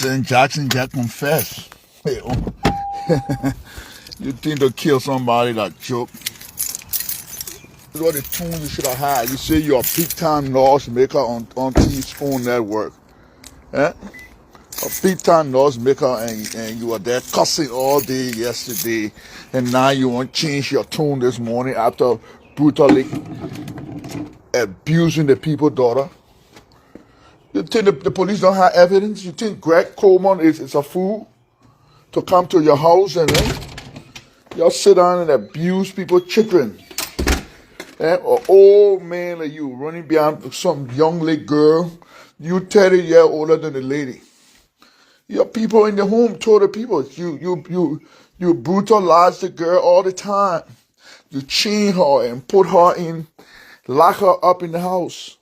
Jackson just confessed. Hey, you think to kill somebody that joke? What the tune you should have had. You say you're a big time noise maker on Teaspoon Network. Eh? A big time noise maker and you were there cussing all day yesterday and now you want to change your tune this morning after brutally abusing the people's daughter. You think the police don't have evidence? You think Greg Coleman is a fool to come to your house and y'all sit down and abuse people's children? An old man like you running behind some young lady girl, you 30 years older than the lady. Your people in the home told the people you brutalize the girl all the time. You chain her and put her in, lock her up in the house.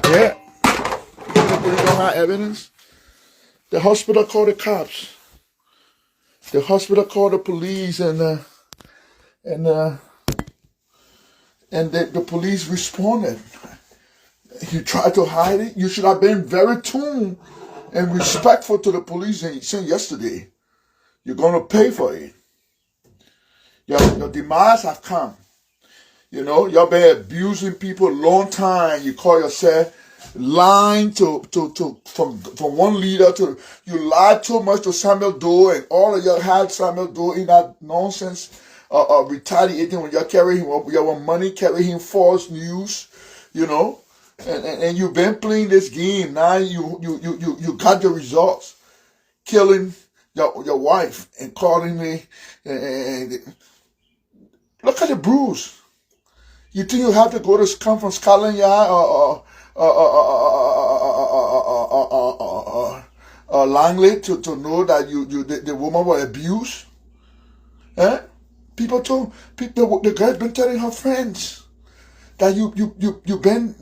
Yeah. You don't have evidence. The hospital called the cops. The hospital called the police and the police responded. You tried to hide it. You should have been very tuned and respectful to the police and said yesterday. You're gonna pay for it. Your demise have come. You know, y'all been abusing people a long time. You call yourself lying from one leader to you lied too much to Samuel Doe and all of y'all had Samuel Doe in that nonsense retaliating when y'all carry him up, y'all want money, carry him false news, you know, and you've been playing this game. Now you got the results, killing your wife and calling me and look at the bruise. You think you have to come from Scotland Yard or Langley to know that the woman was abused? Eh? The girl's been telling her friends that you been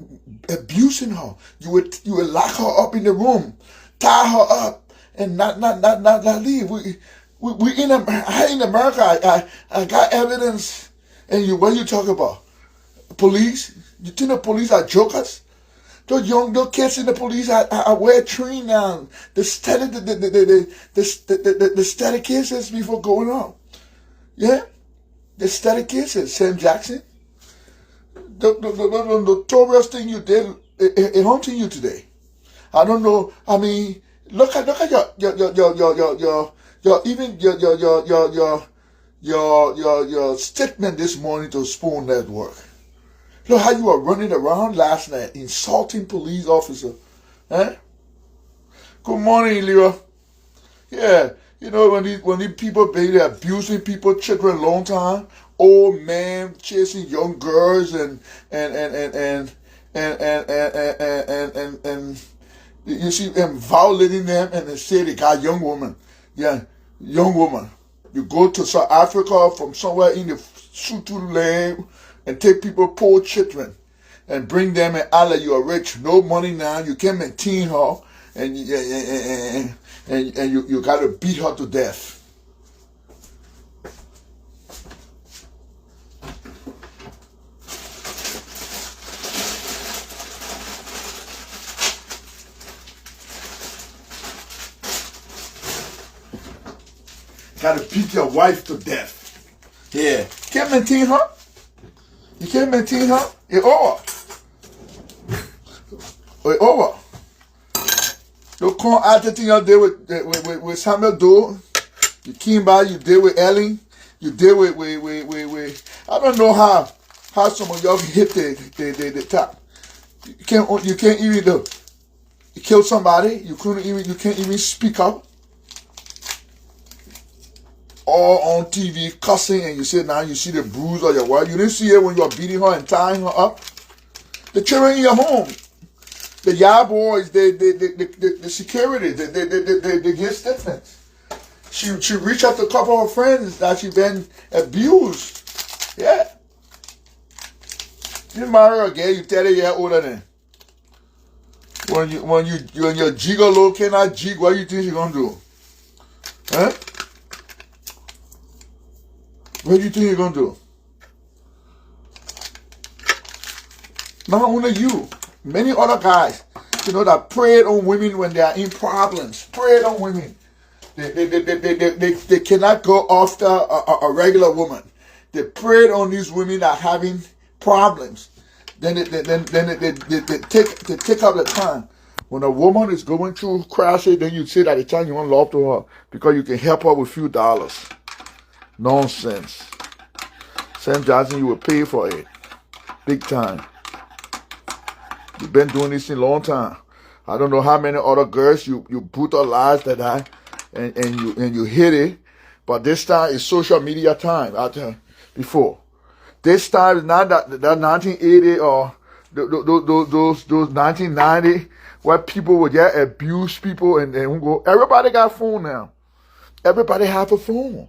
abusing her. You would lock her up in the room, tie her up, and not leave. We in America. I got evidence, and what you talk about? Police? You think the police are jokers? Those kids in the police are well trained now. The study cases before going on. Yeah? The study cases. Sam Jackson. The notorious thing you did, it haunting you today. I don't know. I mean, look at your statement this morning to Spoon Network. Look how you were running around last night, insulting police officer. Eh? Good morning, Lira. Yeah, you know when these people baby abusing people, children, long time, old man chasing young girls and you see them violating them, and they say they got young woman. Yeah, young woman. You go to South Africa from somewhere in the Sutu land and take people, poor children, and bring them and act like you are rich. No money now. You can't maintain her, and you got to beat her to death. Got to beat your wife to death. Yeah, can't maintain her. You can't maintain her. It's over. It's over. You can't add the thing you did with Samuel Doe. You came by, you did with Ellen. You did with I don't know how some of y'all hit the top. You can't even do. You kill somebody. You can't even speak up. All on TV cussing, and you say now you see the bruise of your wife. You didn't see it when you were beating her and tying her up. The children in your home, the yard boys, the security, they get statements. She reached out to a couple of her friends that she been abused. Yeah. You marry a girl, you 30 years older than. When your gigolo cannot jig, what do you think she's gonna do? Huh? What do you think you're going to do? Not only you, many other guys that preyed on women when they are in problems. Preyed on women. They cannot go after a regular woman. They preyed on these women that are having problems. Then they take up the time. When a woman is going through crisis, then you say that the time you want love to her because you can help her with a few dollars. Nonsense. Sam Johnson, you will pay for it. Big time. You've been doing this in a long time. I don't know how many other girls you brutalized and you hit it, but this time is social media time. Before this time is not that 1980 or those 1990 where people would just abuse people and go. Everybody got a phone now. Everybody have a phone.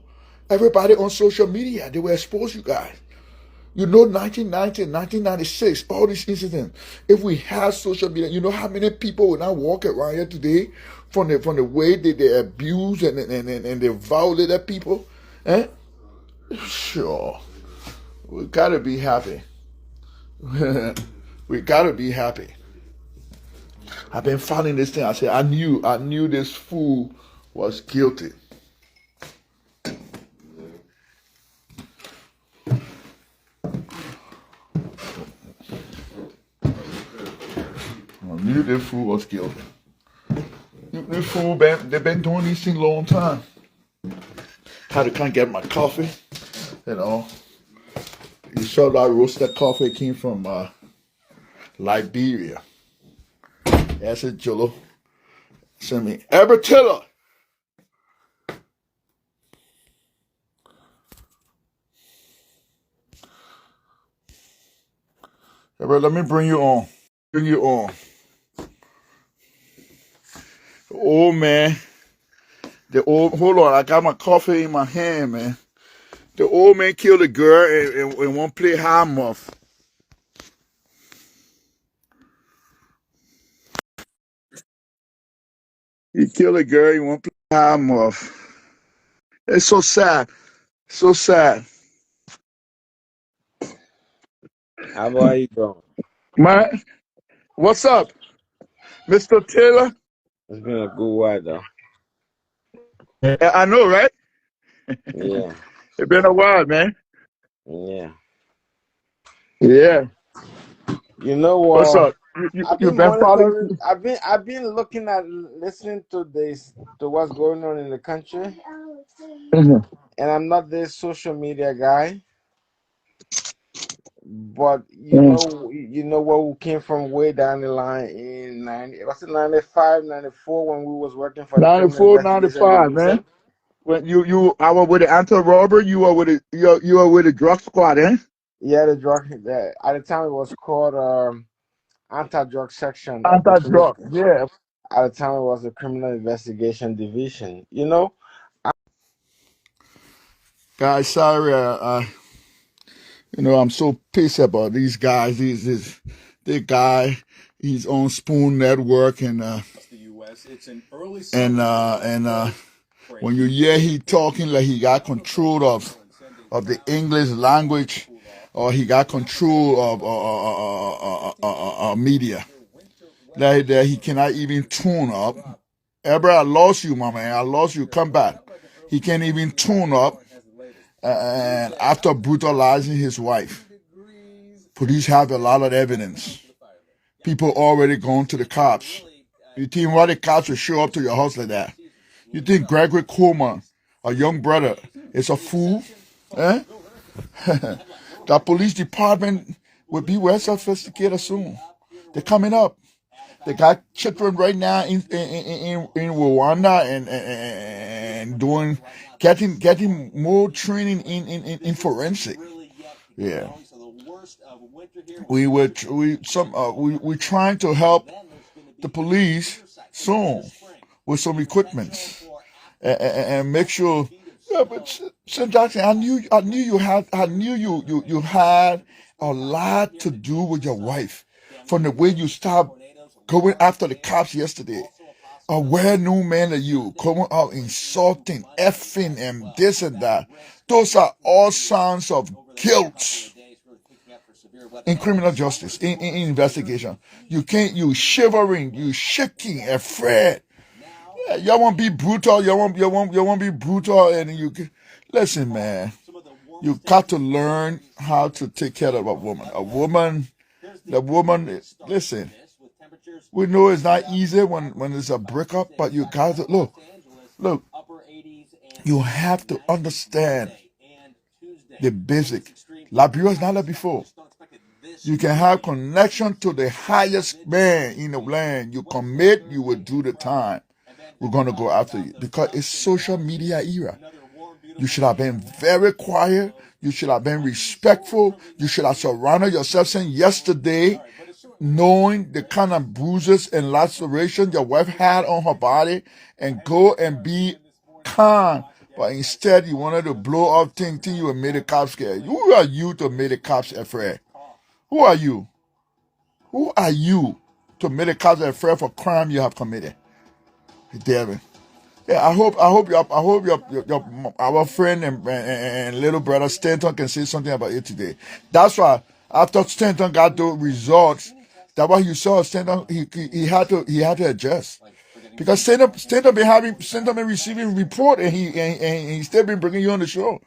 Everybody on social media. They will expose you guys. 1990, 1996, all these incidents. If we had social media, you know how many people will not walk around here today from the way they abuse and they violate people? Eh? Sure. We gotta be happy. We gotta be happy. I've been following this thing. I said, I knew this fool was guilty. I knew this fool was guilty. This fool, they've been doing these things a long time. Had to come get my coffee, You saw that roasted coffee came from Liberia. That's it, Jolo. Send me Abertilla. Let me bring you on. Bring you on. Old man. Hold on, I got my coffee in my hand, man. The old man killed a girl and won't play high muff. He killed a girl, he won't play high muff. It's so sad. So sad. How are you doing? Man, what's up, Mr. Taylor? It's been a good while, though. Yeah, I know, right? Yeah, It's been a while, man. yeah. Yeah. You know What's what? up? I've You've been been following? monitoring. I've been looking at listening to this to what's going on in the country, Mhm. and I'm not this social media guy. But Mm. you know where we came from way down the line in 95, 94 when we was working for the Criminal 94, Investigation 95, man. Division. When I was with the anti-robber, you were with the drug squad, eh? Yeah, at the time it was called anti-drug section of the criminal. Anti-drug, yeah. At the time, it was the Criminal Investigation Division. Guys, sorry, I'm so pissed about these guys. The guy, he's on Spoon Network and when you hear he talking like he got control of the English language, or he got control of media, that he cannot even tune up. Ever, I lost you, my man. I lost you. Come back. He can't even tune up. And after brutalizing his wife, police have a lot of evidence. People already gone to the cops. You think why the cops will show up to your house like that? You think Gregory Coleman, a young brother, is a fool? Eh? The police department will be well sophisticated soon. They're coming up. They got children right now in Rwanda and getting more training in forensic. Yeah, we trying to help the police soon with some equipment and make sure. Yeah, but St. Jackson, I knew you had a lot to do with your wife from the way you stopped going after the cops yesterday. A well-known man like you coming out insulting, effing, and this and that. Those are all signs of guilt. in criminal justice, in investigation. You can't, you shivering, you shaking, afraid. Yeah, you want to be brutal, you want to be brutal, and listen, man. You got to learn how to take care of a woman. The woman, listen. We know it's not easy when it's a breakup, but you got to look. You have to understand the basic. Liberia is not like before. You can have connection to the highest man in the land. You commit, you will do the time. We're going to go after you because it's social media era. You should have been very quiet. You should have been respectful. You should have surrounded yourself saying yesterday, knowing the kind of bruises and lacerations your wife had on her body, and go and be calm. But instead, you wanted to blow up things, think you made the cops scared. Who are you to make the cops afraid? Who are you? Who are you to make the cops afraid for crime you have committed? David. Yeah, I hope our friend and little brother Stanton can say something about it today. That's why after Stanton got the results, that what you saw Stanton he had to adjust because Stanton been receiving report and he still been bringing you on the show.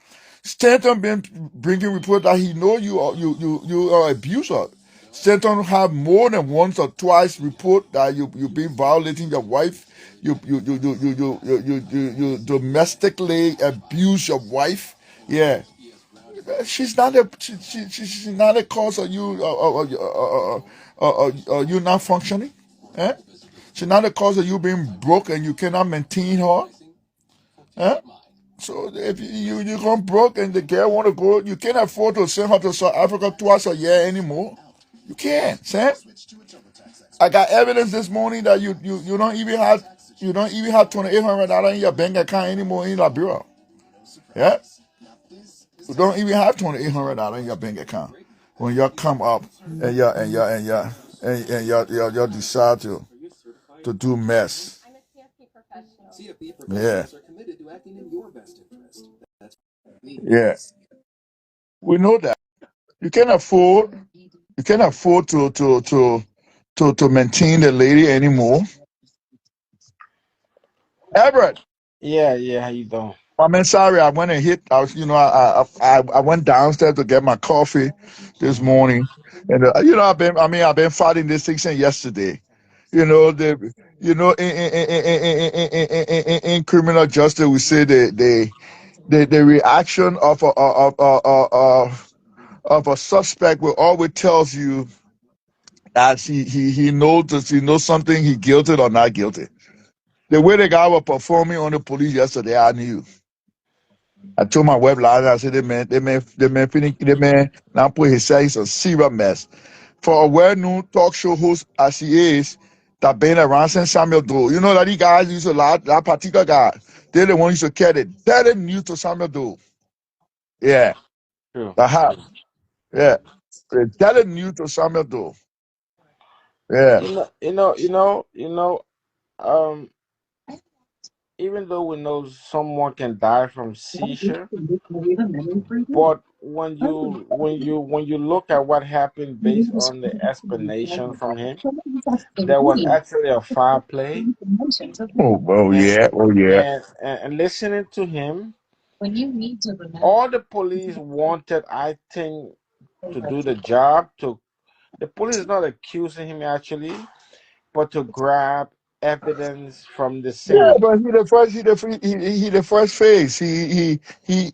Stanton been bringing report that he know you are abuser. Stanton have more than once or twice report that you been violating your wife. You domestically abuse your wife. Yeah, she's not she's not a cause of you you not functioning. Eh? She's not a cause of you being broke and you cannot maintain her. Eh? So if you come broke and the girl want to go, you can't afford to send her to South Africa twice a year anymore. You can't, Sam. I got evidence this morning that you don't even have $2,800 in your bank account anymore in Liberia. Yeah, you don't even have $2,800 in your bank account when you come up and you decide to do mess. Yeah, yeah, we know that you can't afford to maintain the lady anymore. Everett. Yeah, how you doing? I mean, sorry, I went and hit. I was, I went downstairs to get my coffee this Mm-hmm. morning, and I've been fighting this thing since yesterday. In criminal justice, we say the reaction of a suspect will always tells you that he knows something, he guilty or not guilty. The way the guy was performing on the police yesterday, I knew. I told my wife last night, I said, the man now put himself in a serious mess. For a well-known talk show host as he is, that been around since Samuel Doe. You know that these guys used to lie, that particular guy. They're the one used to carry the dirty news to Samuel Doe. Yeah, True, the house. true. Yeah, the dirty news to Samuel Doe. Yeah. Um, even though we know someone can die from seizure, but when you look at what happened based on the explanation from him, there was actually a foul play, Oh and yeah, oh yeah. and listening to him, all the police wanted, I think, to do the job. To the police is not accusing him actually, but to grab evidence from the Yeah, scene. but he the first phase.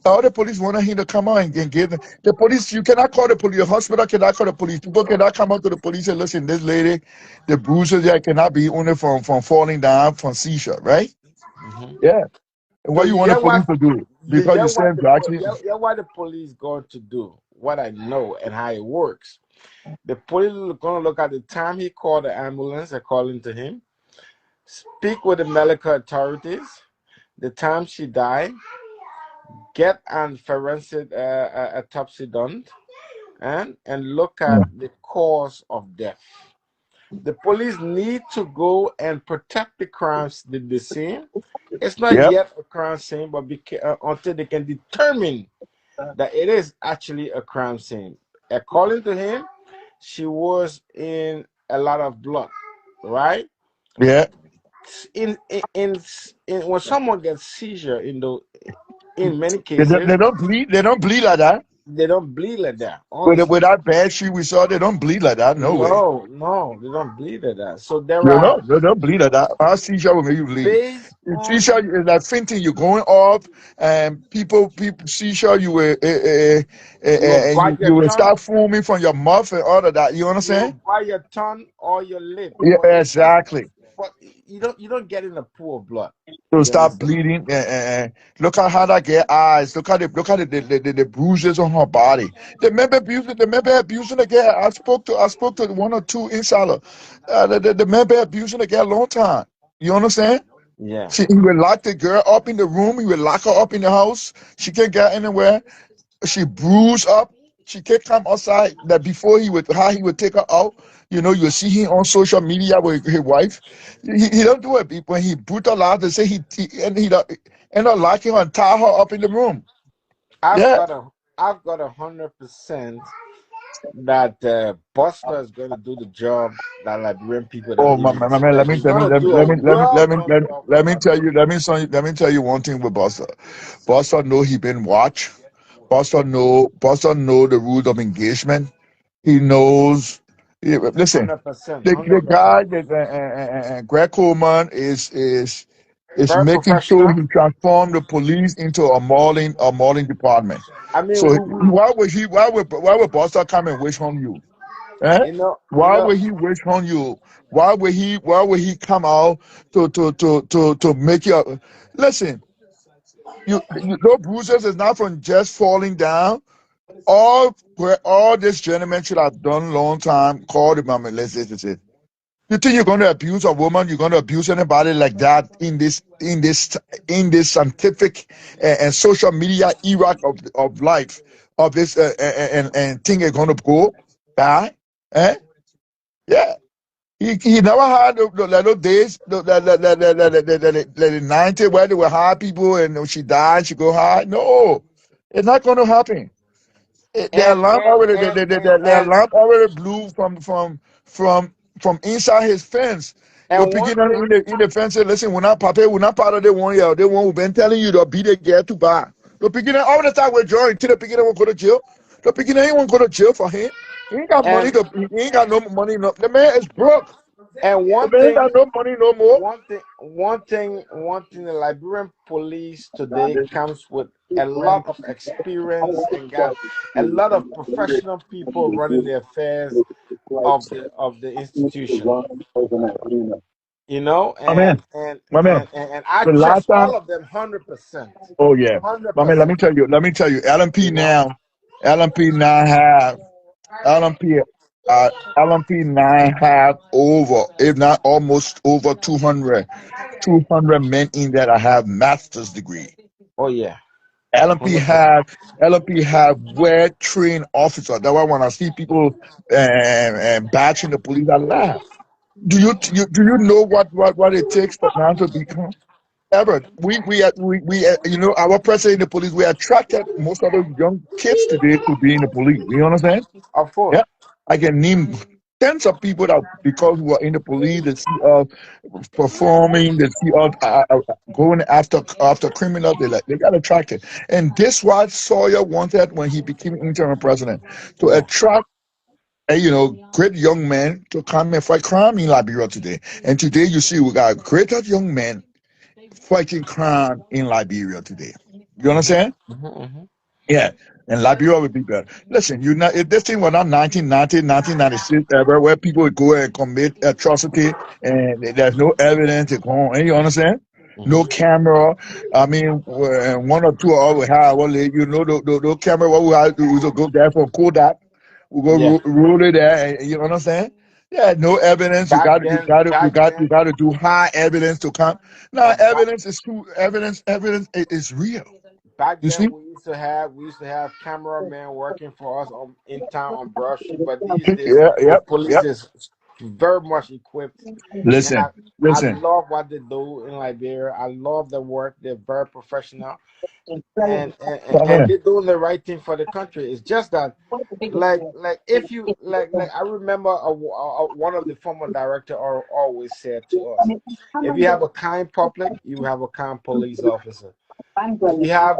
All the police wanted him to come out and give them. The police. You cannot call the police. The hospital cannot call the police. People cannot come out to the police and listen. This lady, the bruises there cannot be only from falling down from seizure, right? Hmm. Yeah. And So what you you want the get police what to do? you Because you get what said actually. what the police going to do. What I know and how it works. The police are going to look at the time he called the ambulance, according to him, speak with the medical authorities, the time she died, get an forensic autopsy done, and look at the cause of death. The police need to go and protect the scene. It's not Yep. yet a crime scene, but until they can determine that it is actually a crime scene. According to him, she was in a lot of blood, right? Yeah. In when someone gets seizure in many They cases, don't bleed. They don't bleed like that. they don't bleed like that. Only With that bad shit we saw, they don't bleed like that. No way. no, they don't bleed like that. So there You are know, they don't bleed like that. Our seizure will make you bleed. based The on seizure is like fainting. You're going off, and people seizure. You will, you will and bite your you will tongue, start foaming from your mouth and all of that. You you will understand? bite your tongue or your lip, Yeah, exactly. but you don't get in a pool of blood. To You start understand? bleeding. Look at how that get eyes. Look at the bruises on her body. The member abusing the girl. I spoke to one or two insider. The member abusing the girl a long time. You understand? Yeah. He will lock the girl up in the room. He will lock her up in the house. She can't get anywhere. She bruised up. She can't come outside. That before how he would take her out. You see him on social media with his wife. He don't do it. When he brutalized, they say he don't- end up locking her and tie her up in the room. I've Yeah. got a I've got 100% that Buster is going to do the job that Liberian people that Oh live my, in my, the my man, let state. me He's let me going to let me do let a me let me let well me done let me, job for let me tell you let me tell you one thing with Buster. Buster know he been watched. Buster know the rules of engagement. He knows. Listen, 100%, the 100%. guy that Greg Coleman is Very making sure professional. he transform the police into a mauling department. I mean, So why would Buster come and wish on you? Eh? you Why know, would he wish on you? Why would he come out to make you? Listen, no bruises is not from just falling down. All this gentleman should have done long time. Called him and listen. You think you're going to abuse a woman? You're going to abuse anybody like that in this scientific and social media era of life of this and think it's going to go bad? Eh? Yeah. He never had the little days, the 90 where they were high people and she died, she go high. No, it's not going to happen. The and alarm and already and the alarm already blew from from inside his fence. The and one beginning thing, in the fence said, listen, we're not part of the one year. The one who been telling you to be the girl to buy. The beginning all the time we're drawing till the beginning won't go to jail. The beginning he won't go to jail for him. He ain't got money and he ain't got no money. No, the man is broke. and The one man ain't thing, got no money no more. one thing. The Liberian police today comes with a lot of experience and got a lot of professional people running the affairs of the institution. You know, My man, my man. and I The last trust time all of them 100%, Oh yeah, hundred I mean, let me percent. tell you, LMP You know, now, LMP now have LMP, LMP nine have over, if not almost over 200 men in there that have master's degree. oh yeah, LMP 100%. have LMP have well trained officers. That's why when I see people bashing the police, I laugh. Do you know what it takes for now to become? Ever. Our president in the police, we attracted most of the young kids today to be in the police. You understand? Of course. Yeah. I can name tens of people that because we are in the police, they see us performing, they see us going after criminals, they got attracted. And this what Sawyer wanted when he became interim president to Yeah. attract great young men to come and fight crime in Liberia today. And today you see we got greater young men fighting crime in Liberia today. You Hmm. understand? Hmm. Yeah. And Liberia would be better. Listen, if this thing was not 1990, 1996, ever, where people would go and commit atrocity and there's no evidence to go on, you understand? No Hmm. camera. I mean, one or two of us we have, the camera, what we have to do is to go there for Kodak. We go Yeah. roll it there, and, you understand? Yeah, no evidence. You Back got you then, got to you back got you then, got to do high evidence to come. Now, back evidence is true. Evidence is real. back You see? then we used to have cameramen working for us in town on Broad Street. But these days, Yeah, the yep, police yep. is very much equipped, and Listen, I listen. love what they do in Liberia. I love the work. They're very professional, and they're doing the right thing for the country. It's just that, like if you like I remember one of the former director always said to us, if you have a kind public, you have a kind police officer. If you have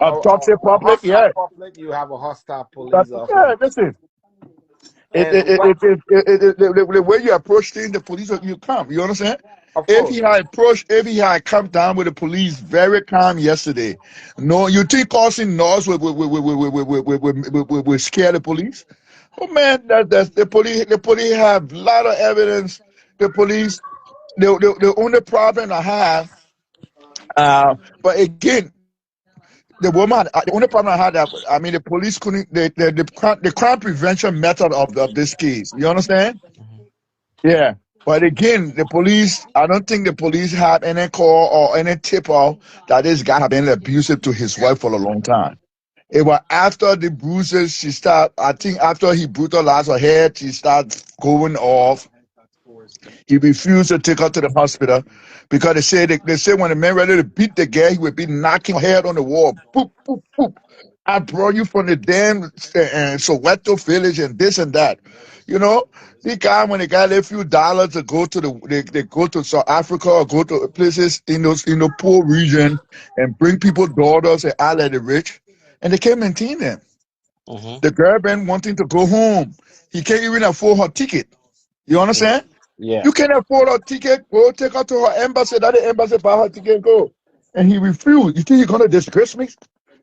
Obstructive a public, hostile yeah. public, you have a hostile But police yeah, officer. listen. And what, The way you approach things, the police you come. You understand? of course. If he had come down with the police very calm yesterday, no, you think Carson North would scare the police? Oh man, that's the police. The police have a lot of evidence. The police, the only problem I have, but again, the woman, the only problem I had that I mean the police couldn't the crime prevention method of this case. You understand? Mhm. Yeah. But again, the police, I don't think the police had any call or any tip off that this guy had been abusive to his wife for a long time. It was after the bruises, I think after he brutalized her head, she started going off. He refused to take her to the hospital because they say when the man ready to beat the girl, he would be knocking her head on the wall. Boop, boop, boop. I brought you from the damn Soweto village and this and that. You know, the guy when they got a few dollars to go to they go to South Africa or go to places in the poor region and bring people daughters and out of the rich, and they can't maintain them. Mhm. The girl been wanting to go home. He can't even afford her ticket. You Mhm. understand? Yeah. You can afford a ticket, go take her to her embassy, that the embassy buy her ticket, go. And he refused. You think you're gonna disgrace me?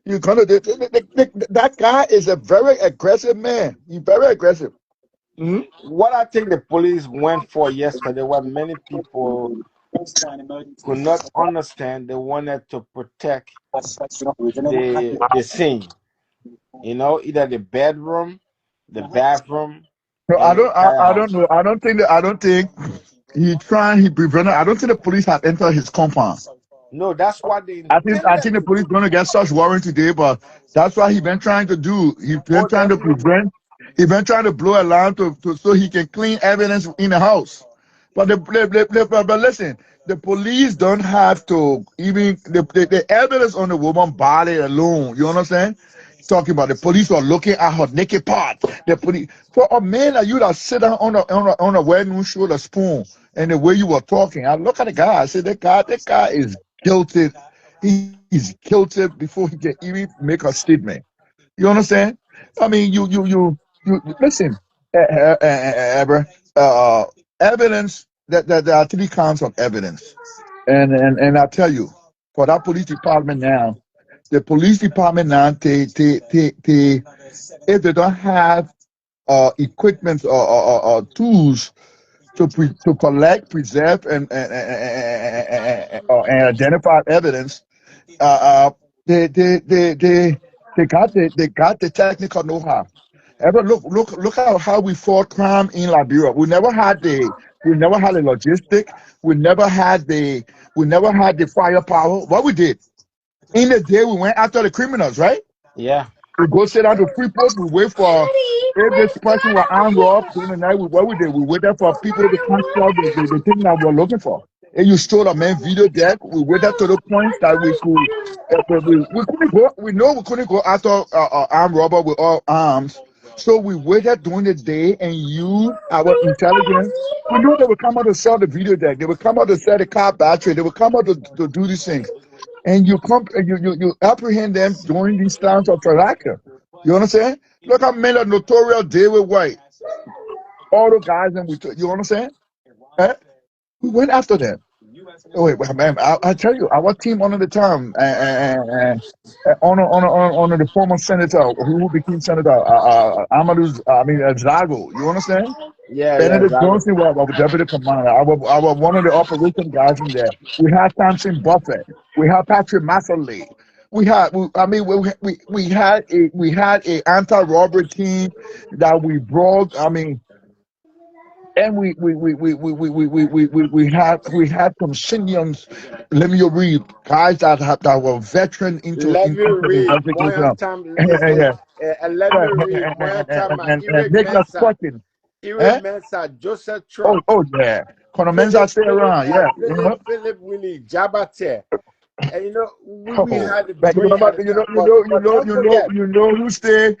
You're gonna that guy is a very aggressive man. He's very aggressive. Hmm. What I think the police went for yesterday, what many people could not understand, they wanted to protect the scene. You know, either the bedroom, the bathroom, So and the entire I don't house. know. I don't think he prevented. I don't think the police have entered his compound. No, that's what they I think intended the to police do. going to get such warrant today, but that's what he been trying to do. He been Oh, trying to definitely. prevent. He been trying to blow alarm so he can clean evidence in the house. But but listen, the police don't have to even the evidence on the woman body alone. You understand? Talking about the police are looking at her naked part. The police for a man like you that sit down on a wedding show the spoon and the way you were talking. I look at the guy. I said that guy is guilty. He's guilty before he can even make a statement. You understand? I mean, you listen, Ever, uh, evidence that there are three kinds of evidence, and I tell you, for that police department now, the police department now, they if they don't have equipment or tools to collect, preserve, and identify evidence, uh, uh, they, they, they, they, they got the technical know-how. Ever look at how we fought crime in Liberia. We never had the logistic. We never had the firepower. What we did in the day, we went after the criminals, right? Yeah. We go sit down to Freeport. We wait for if this person were armed robbed during the night. What we did, we waited for people to come out the thing that we're looking for. And you stole a man video deck. We waited to the point that we could. We couldn't go. We know we couldn't go after armed robber with all arms. So we waited during the day and used our intelligence. We knew they would come out to sell the video deck. They would come out to sell the car battery. They would come out to do these things, and you apprehend them during these times of transaction. You understand? Look how many of notorious David White, all the guys, and you understand? Eh? We went after them. Oh, wait, man, I tell you, our team under the time, on the former senator who became senator, Amadou, Zago. You understand? Yeah, yeah, Benedict exactly. Johnson was our deputy commander. I was one of the operation guys in there. We had Thompson Buffett. We had Patrick Masserly. We had a anti-robbery team that we brought. I mean, and we had some seniors. Let me read guys that were veteran Let me into the read. Moyen investigation. time Yeah, let me read. Moyen time and Eric Nicholas Mensa. Perkins. Eh? Mensa, Joseph Oh, Trump, oh yeah. Colonel Mensa stay around. Yeah. You know? Philip Willie, Jabate. And we Oh, had the but you brain remember, at the time. But don't forget, you know who stayed,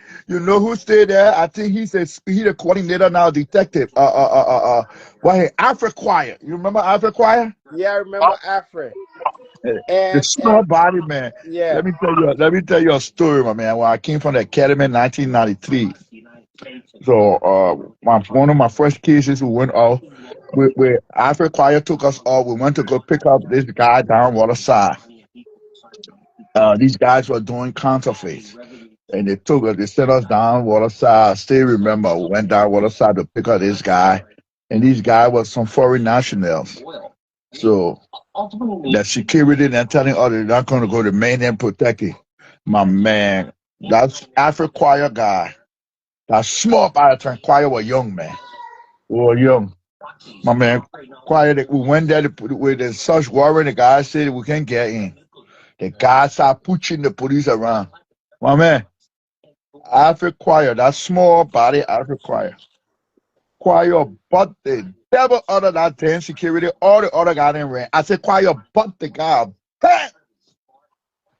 there. I think he's the coordinator now, detective. Well, Alfred Choir. You remember Alfred Choir? yeah, I remember Afre. The And small body man. yeah, Let me tell you a story, my man. When I came from the academy in 1993, so one of my first cases, we went off. We Alfred Choir took us off. We went to go pick up this guy down Waterside. These guys were doing counterfeits. And they sent us down Waterside. I still remember we went down Waterside to pick up this guy. And these guy was some foreign nationals. So the security then telling us they're not going to go to main and protect it. My man, that's Alfred Choir guy. That small by the time Choir was young, man. We were young. My man, Choir, we went there with the search warrant. The guy said we can't get in. The guy started pushing the police around. My man, Alfred Choir, that small body Alfred Choir. Choir, but the devil other that 10 security, all the other guy in ran. I said, Choir, but the guy. Bang!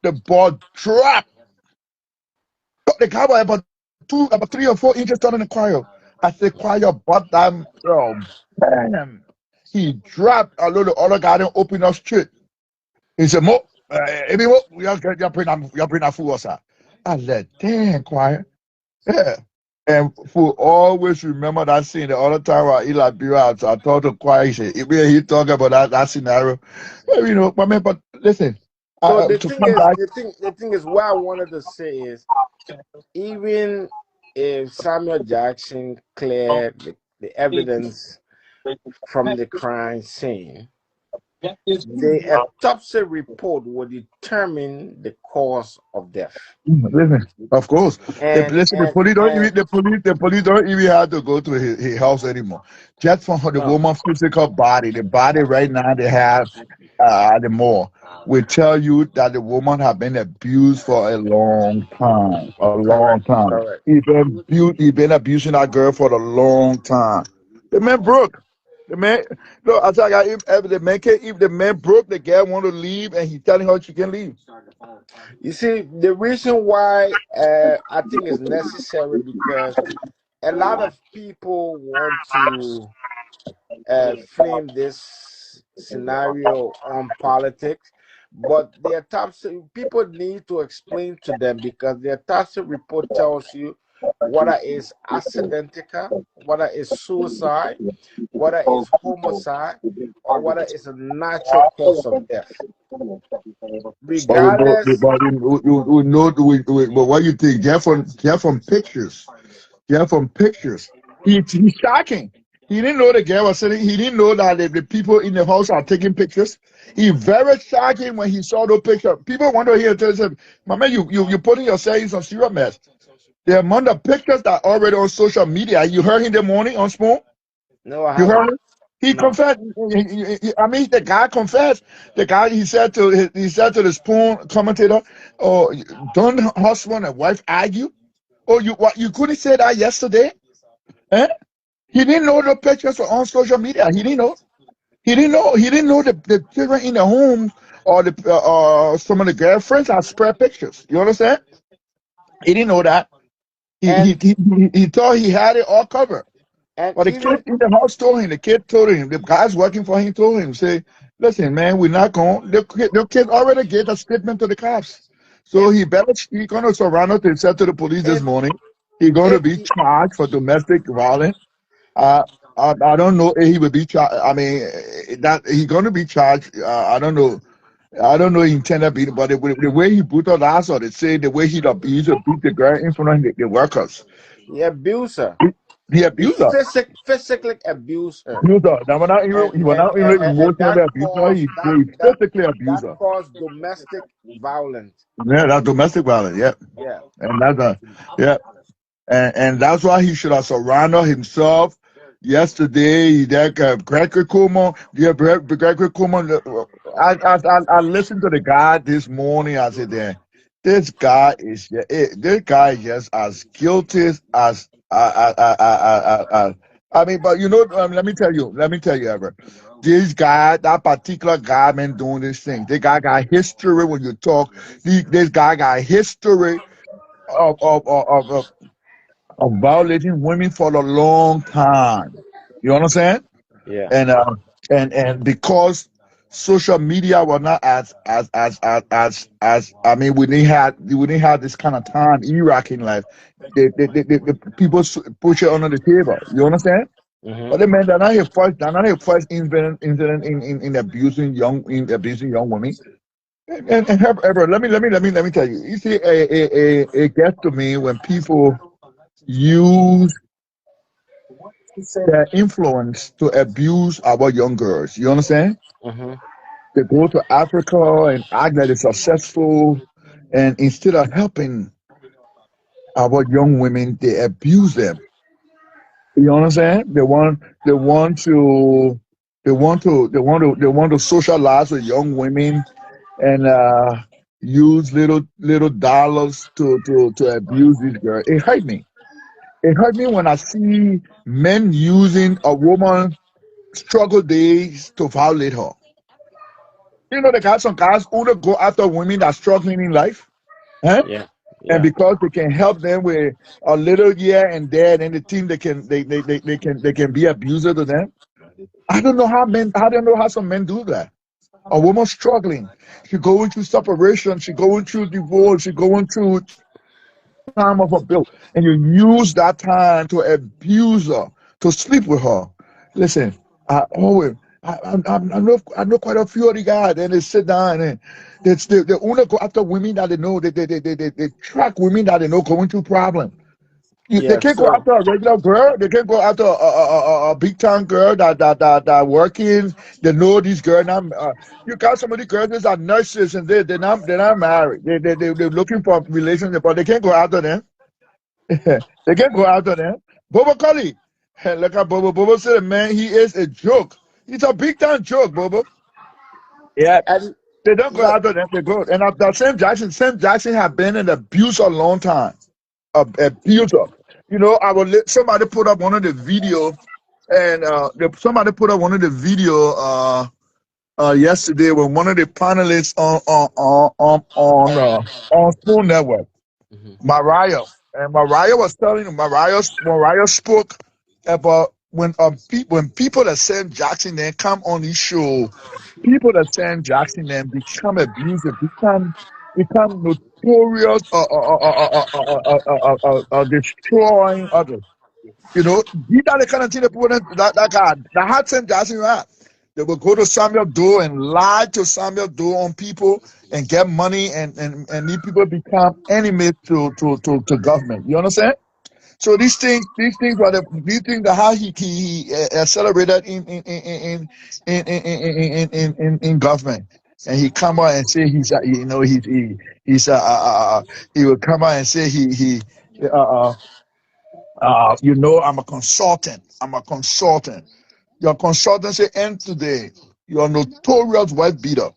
The ball dropped. The guy was about 3 or 4 inches taller than Choir. I said, Choir, but that, bam. He dropped a little other guy and opened up straight. He said, Mo, Mo, you're bring that fool outside. I said, damn, Choir. Yeah. And for always remember that scene the other time I eat like beer out, I told him quiet, he talking about that scenario. Well, my man, but listen, so the to thing come is, back, what I wanted to say is, even if Samuel Jackson cleared the evidence from the crime scene, the autopsy report will determine the cause of death. listen, of course, And listen, and and the police don't even have to go to his house anymore. Just from the no, woman's physical body, the body right now they have the more will tell you that the woman have been abused for a long time, a long correct, time. correct. He been abusing that girl for a long time. The man broke. The man, no, I tell you, if the man broke, the girl want to leave, and he telling her she can leave. You see, the reason why I think it's necessary because a lot of people want to frame this scenario on politics, but the autopsy people need to explain to them because the autopsy report tells you whether it's accidental, whether it's suicide, whether it's homicide, or whether it's a natural cause of death. But Regardless, we know, but what you think? Get from pictures. Get from pictures. He's shocking. He didn't know the girl was sitting. He didn't know that the people in the house are taking pictures. He very shocking when he saw those pictures. People want to hear tell him, my man, you putting yourself in some serious mess. The amount of pictures that are already on social media. You heard him the morning on Spoon. no, I You heard haven't. him? He No. confessed. I mean, the guy confessed. The guy he said to the Spoon commentator, "Oh, don't husband and wife argue? Oh, you couldn't say that yesterday? Eh? He didn't know the pictures were on social media. He didn't know. He didn't know the children in the home or the some of the girlfriends had spread pictures. You understand? He didn't know that. And He thought he had it all covered. and But the even kid in the house told him, the kid told him, the guys working for him told him, say, listen, man, we're not going. The kid already gave a statement to the cops. So and he's going to surround us and said to the police this if morning, he's going to if be charged for domestic violence. Uh, I don't know if he would be charged. I mean, that he's going to be charged. I don't know. I don't know he intended beating, but the way he put on last or they say the way he beat the girl in front of the workers. he abused her, He he abused her. physically abused her, Abused her. That he was not even and emotionally abused her. He physically abused that her. caused domestic violence. Yeah, that's domestic violence. Yeah, Yeah, and yeah, and that's why he should have surrounded himself. Yesterday, that Gregory Kuma, yeah, Gregory Kuma. I listened to the guy this morning. I said, "Damn, this guy is just as guilty as I mean, but let me tell you, Ever. This guy, that particular guy, man, doing this thing. This guy got history when you talk. This guy got history of of, of, of, of of violating women for a long time. You understand? Yeah. And and because social media was not as I mean we didn't have this kind of time Iraq in life. The people push it under the table. You understand? But the Mm-hmm. man, they're not here first incident in abusing young women. And ever, let me tell you. You see, it gets to me when people use their influence to abuse our young girls. You understand? Mm-hmm. They go to Africa and act like they're successful, and instead of helping our young women, they abuse them. You understand? They want to, they want to socialize with young women and use little dollars to abuse these girls. It hurt me. It hurt me when I see men using a woman struggle days to violate her. You know, they got some guys who they go after women that are struggling in life, huh? Yeah. And Yeah. because they can help them with a little here and there, and the team they can be abuser to them. I don't know how some men do that. A woman struggling, she going through separation, she going through divorce, she going through time of a bill, and you use that time to abuse her, to sleep with her. Listen, I always, I know quite a few of the guys, and they sit down and they only go after women that they know, they track women that they know going through problems. They Yeah. can't go So after a regular girl. They can't go after a big time girl that working. They know these girls. Now, you got some of the girls that are nurses and they're not married. They're looking for relationship, but they can't go after them. They can't go after them. Bobo Cully, look at Bobo. Bobo said, man, he is a joke. He's a big time joke, Bobo. Yeah, and they don't go look, after them. They go. And after Sam Jackson have been in abuse a long time. Abuser. You know, somebody put up one of the video, and somebody put up one of the video yesterday when one of the panelists on Spoon Network, mhm. Mariah, and Mariah was telling Mariah spoke about when people that Sam Jackson then come on this show, people that Sam Jackson then become abusive, become notorious, destroying others. You know, these are the kind of thing that people that God that had Sam Jackson rap. They will go to Samuel Doe and lie to Samuel Doe on people and get money and these people become enemies to government. You understand? So these things that how he accelerated in government, and he come out and say you know he's he will come out and say uh, uh, you know I'm a consultant. I'm a consultant. Your consultancy end today. You're a notorious wife beater.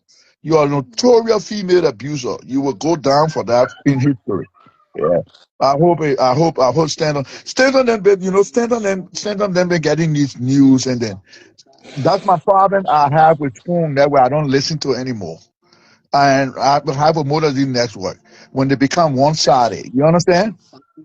You're a notorious female abuser. You will go down for that in history. Yeah. I hope stand on them, babe. You know, stand on them, and getting these news, and then that's my problem I have with Spoon that way I don't listen to anymore. And I have a Motor network when they become one sided. You understand?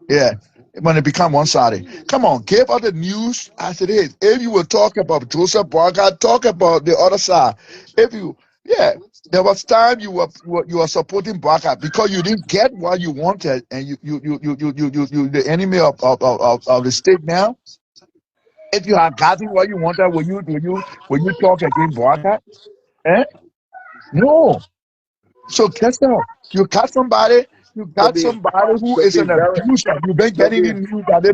Yeah. When it become one sided. Come on, give us the news as it is. If you will talk about Joseph Barker, talk about the other side. If you yeah, there was time you were supporting Barker because you didn't get what you wanted and you the enemy of the state now. If you had gotten what you wanted, will you talk against Barker? Eh? No. So guess what? You to got be somebody who to is be an very abuser. You've been to getting be the news that they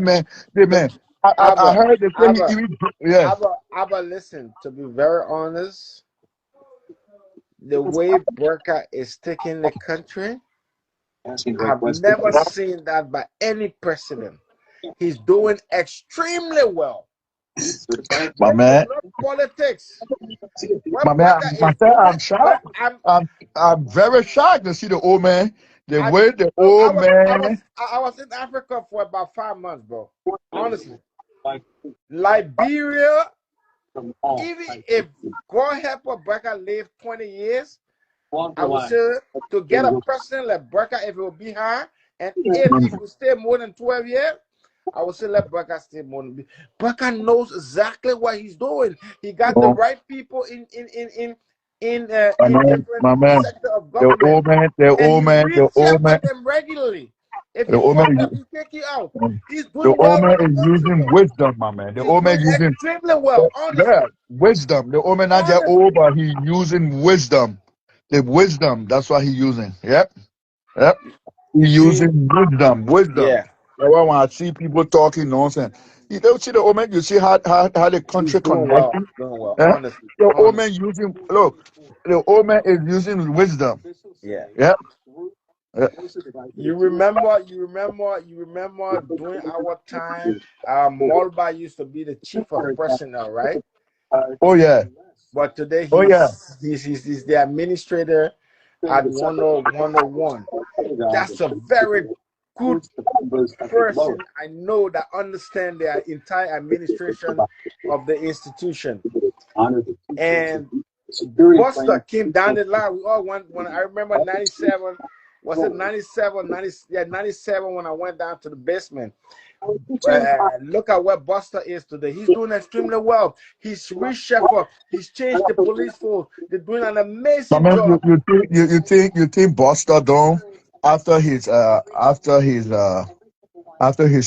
to, man. I Abba, heard they say Abba, yeah. Abba, listen, to be very honest, the way Burka is taking the country, I've never seen that by any president. He's doing extremely well. My This is man, not politics. my What man, Burka is myself, doing, I'm but shocked. I'm very shocked to see the old man. The way the look, old man I was in Africa for about 5 months, bro. Honestly. Liberia, even if God help Rebecca live 20 years, I would say to get a president like Rebecca, if it will be her, and if he could stay more than 12 years, I would say let Rebecca stay more than. Rebecca knows exactly what he's doing. He got the Oh, right people my in man, different my man, sector of government, the and old he man, recheck with them regularly. If the you old fuck man. up, he take you out. He's The doing old well man when it is comes to using it. wisdom, my man. The He's old man doing using extremely well, yeah, honestly. wisdom. The old man not just old, Honestly, but he using wisdom. The wisdom, that's what he using. Yep, yep. He you, using wisdom, wisdom. yeah, That's why when I see people talking nonsense, you don't see the old man. You see how the he's country doing connecting. well, Yeah, honestly, the old man honestly. using look. The old man is using wisdom. Yeah. Yeah, yeah. You remember during our time, Molba used to be the chief of personnel, right? Oh yeah, But today oh yeah. he's the administrator at 101. That's a very good person I know that understand the entire administration of the institution. And Buster came down the line. We all went when I remember 97. Was it 97? 90, yeah, 97 when I went down to the basement. Look at where Buster is today. He's doing extremely well. He's reshuffled. He's changed the police force. They're doing an My amazing man, job. you think Buster Down after his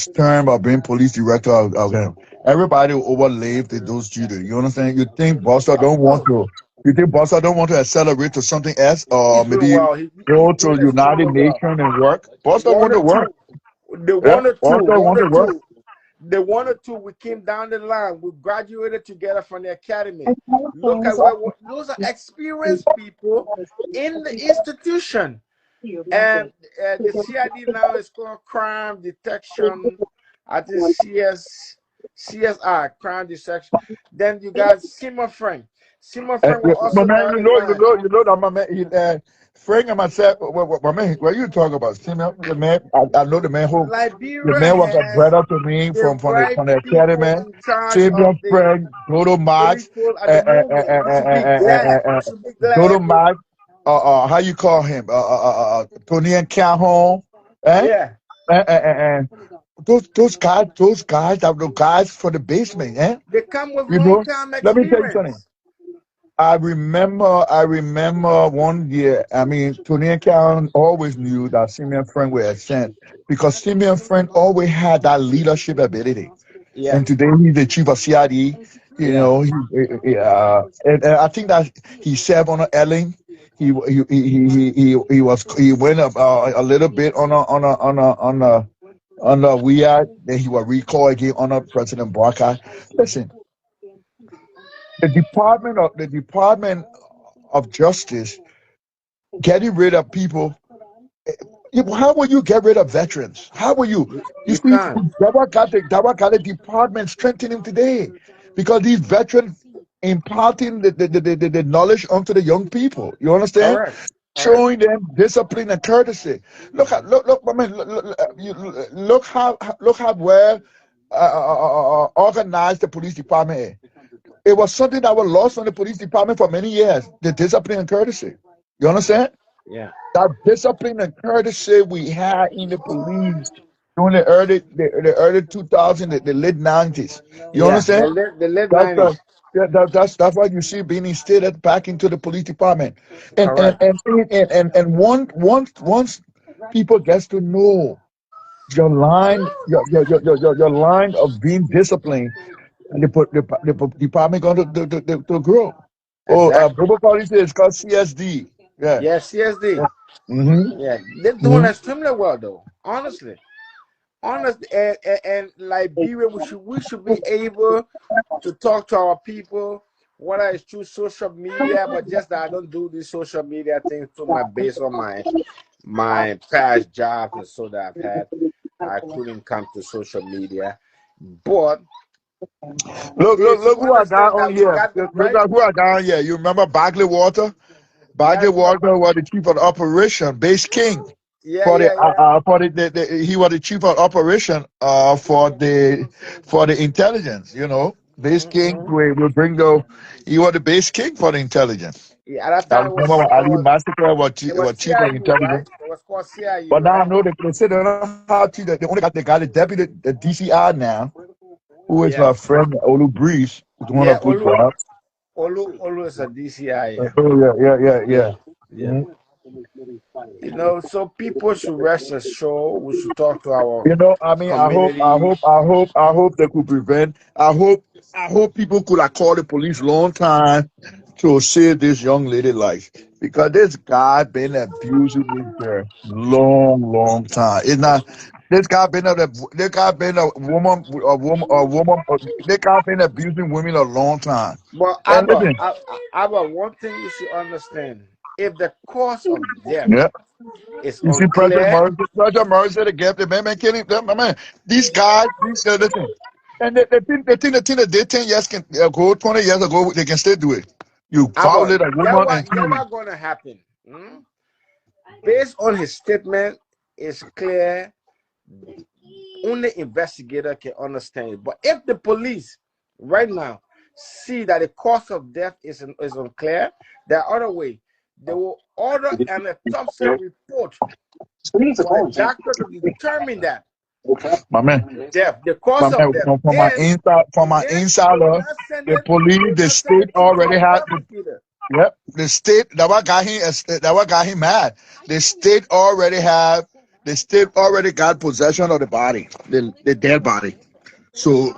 term of being police director of him, everybody overlived those children. You understand? You think Buster Of don't want course, to? You think Buster don't want to accelerate to something else, or he's doing maybe well. go He's to doing extremely United well. Nations and work? Buster One want or to work. two, the Yeah, one or two, Buster one want or to work. two, the one or two. We came down the line. We graduated together from the academy. Look at where those are experienced people in the institution. And the CID now is called Crime Detection. I think CSI, Crime Detection. Then you got Sima Frank. Sima Frank will My also man, down the line. you know that my man, Frank and myself, my man, what you talking about? See me, the man, I know the man who, the Liberia man was a has brother to me the from right the people academy. in charge Savior of the Frank, Dodo police Max, force at the moment. You should be glad. You should be Dodo glad. Max, how you call him? Tony and Calhoun, eh? Yeah, And those guys are the guys for the basement, eh? they come with You long know, time let me tell you something. experience. I remember one year. I mean, Tony and Karen always knew that Simeon Friend were a saint because Simeon Friend always had that leadership ability. Yeah, And today he's the chief of CID. You yeah. know, and I think that he served on Ellen. He went up a little bit on a weird. Then he was recalled again on President Barker. Listen, the Department of Justice getting rid of people. How will you get rid of veterans? How will you? You You see, can't. that what got the department strengthening today, because these veterans imparting the knowledge onto the young people. You understand? Correct. Correct. Showing them discipline and courtesy. Look. I mean, look how well organized the police department is. It was something that was lost on the police department for many years. The discipline and courtesy. You understand? Yeah. That discipline and courtesy we had in the police during the early 2000s, the late 90s. You Yeah. understand? The late That's the 90s. yeah, that's why you see being instilled back into the police department. And and Correct. and and once people gets to know your line of being disciplined, and the department going to grow. Oh, Exactly. Bobo Collins is called CSD. Yeah. Yeah, CSD. Mm-hmm. Yeah. They're doing Mm-hmm. extremely well though. Honestly. Honestly, and Liberia, we should be able to talk to our people, whether it's through social media, but just that I don't do these social media things to my base on my past jobs and so that I've had. I couldn't come to social media. But they should Look who I got understand on that we here. got the Look right. at who I got on here. You remember Bagley Water? Bagley Yes, Water was the chief of the operation, base king. Yeah, yeah, yeah. he was the chief of operation for the intelligence. You know, base king. Mm-hmm. We bring the he was the base king for the intelligence. Yeah, at that I time remember when Ali Massacre it was was chief of CIU, right? intelligence. It was called CIU, But now I right? know they said they don't have to. They only got the deputy, the DCI now, who is my Yeah. friend Olu Breeze, who's doing a Yeah, good job. Olu is a DCI, yeah. Oh yeah. Yeah, yeah. Mhm. So people should rest assured. We should talk to our You know, I mean, community. I hope they could prevent. I hope people could have called the police long time to save this young lady life because this guy been abusing this girl long time. It's not. This guy been this guy been abusing women a long time. But And Abba, listen, Abba, one thing you should understand: if the cause of death yeah. is You see, unclear, President Mercer, the gap, the man killing them. I mean, these guys, listen, and they think 10 years can go, 20 years ago, they can still do it. You Abba, violate a woman and yeah, kill her. what gonna happen? Hmm? Based on his statement, it's clear. Only investigator can understand it. But if the police right now see that the cause of death is unclear, the other way, they will order an autopsy report for a doctor to determine that My man, the death, the cause of death. from my Then they will insider, not send the it. police, They will the not send state it to already a had. prosecutor. Yep, the state that what got him mad. The state already have. The state already got possession of the body, the dead body. So,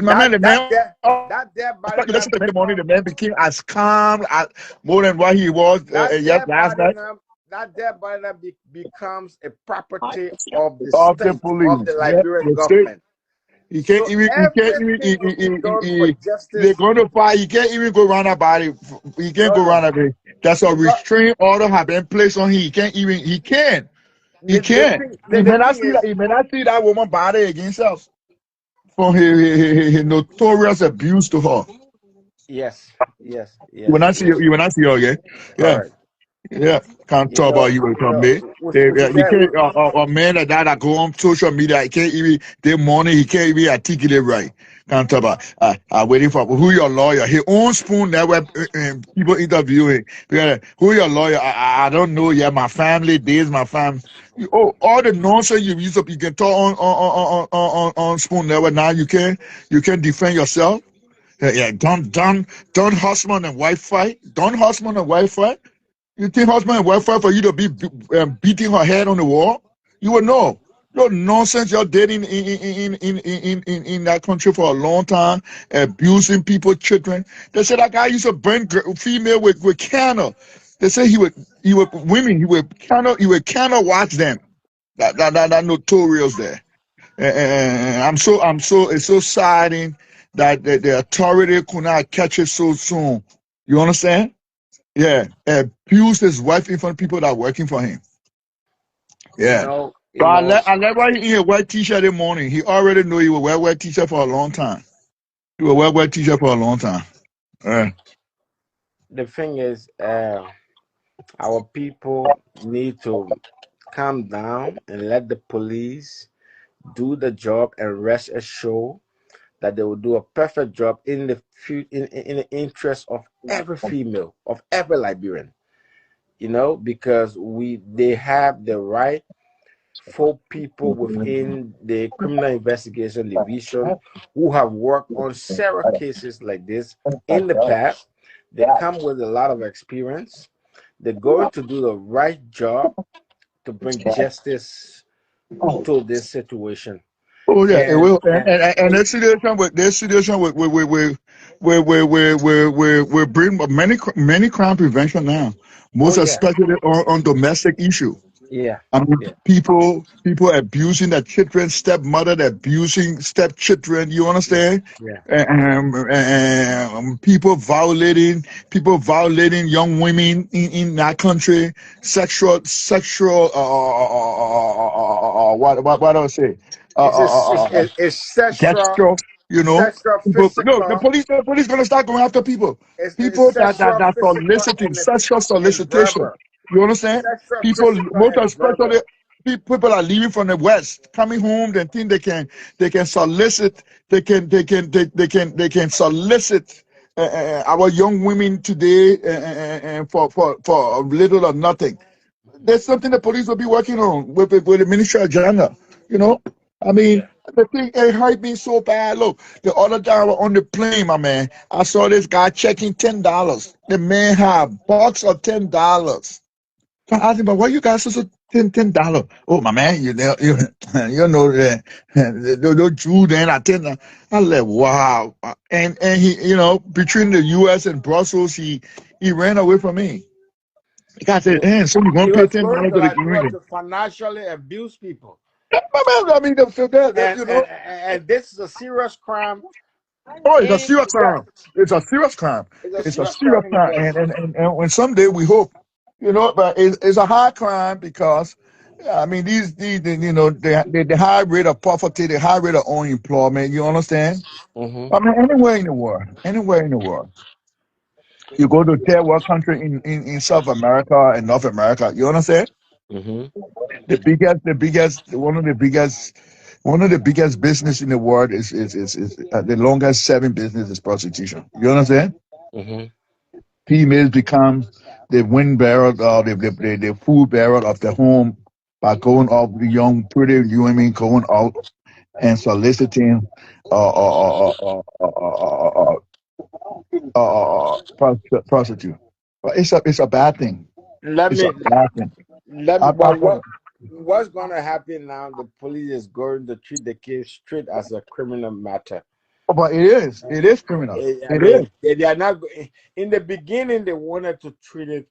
my man, That the man, that death, after that you dead listen body to the now man in the morning, the become man became as calm as more than what he was that yes dead last body night. now that dead body now becomes a property of the Of the state, of the police, yeah, Liberian the state. government. He So can't even, everything will be done for they're justice. going to fight. He can't even go around about it. He can't No, go around no. about it. That's a Because restraining order have been placed on him. He the can't. thing the thing is, He may not see that woman body against us for his notorious abuse to her. yes, yes, yes, yes. You will not see her again. Yeah. Correct. Yeah, can't talk about you from me. We should You get can't a man like that go on social media. He can't even the morning. He can't even articulate right. Can't talk about. I waiting for who your lawyer. His own spoon that where people interviewing. Yeah, who your lawyer? I don't know yet. My family, this, my family. Oh, all the nonsense you use up. You can talk on spoon that now you can defend yourself. Yeah, don't husband and wife fight. Don't husband and wife fight. You think husband and wife fight for you to be beating her head on the wall? You would know. No nonsense. You're dating in that country for a long time, abusing people, children. They said that guy used to burn female with candle. They say he would women he would candle watch them. That notorious there. I'm so it's so saddening that the authority could not catch it so soon. You understand? Yeah, abuse his wife in front of people that are working for him. you Yeah. know, So you know, I let why he in a white t-shirt in the morning. He already knew he would wear white t-shirt for a long time. He will wear white t-shirt for a long time. Yeah. the thing is, our people need to calm down and let the police do the job and rest assured that they will do a perfect job in in the interest of every female, of every Liberian. Because they have the right for people within the criminal investigation division who have worked on several cases like this in the past. They come with a lot of experience. They're going to do the right job to bring justice to this situation. Oh yeah, it And will. And and this situation we bring many crime prevention now, oh most yeah, especially on domestic issue. yeah, I mean, yeah, people abusing their children, stepmother abusing stepchildren. You yeah, understand? yeah. People violating young women in that country. Sexual. What do I say? It's sexual, Gesture. You know, sexual, people. No, physical. the police gonna start going after people. It's People sexual, that physical, soliciting and sexual and solicitation. verbal. You understand? Sexual People, physical most and especially verbal. people are leaving from the west, coming home. They think they can solicit, they can solicit our young women today for little or nothing. There's something the police will be working on with the ministry agenda. You know, I mean, Yeah. the thing it hurt me so bad. Look, the other day I was on the plane, my man. I saw this guy checking $10. The man had a box of $10. So I asked him, but why you guys so $10? Oh my man, you know those Jews then at 10. I like wow, and he between the U.S. and Brussels, he ran away from me. The guy He said, "Man, so you gonna he pay was ten going dollars to to the like he was community?" to financially abuse people. My man, I mean, And this is a serious crime oh, it's a in serious the crime. West. It's a serious crime. It's a It's a serious serious crime in the crime, West. and when someday we hope, but it's a high crime because, I mean, the high rate of poverty, the high rate of unemployment. You understand? Mm-hmm. I mean, anywhere in the world, you go to third world country in South America and North America. You understand? Mm-hmm. One of the biggest business in the world is the longest serving business is prostitution. You understand? Mm-hmm. Females become the wind bearer or the food bearer of the home by going off the young, pretty women going out and soliciting prostitute. But it's a bad thing. Let It's a me bad thing. let me I'm but not gonna. what's gonna happen now? The police is going to treat the case straight as a criminal matter. But it is. It is criminal. I It mean, is. they are not. In the beginning, they wanted to treat it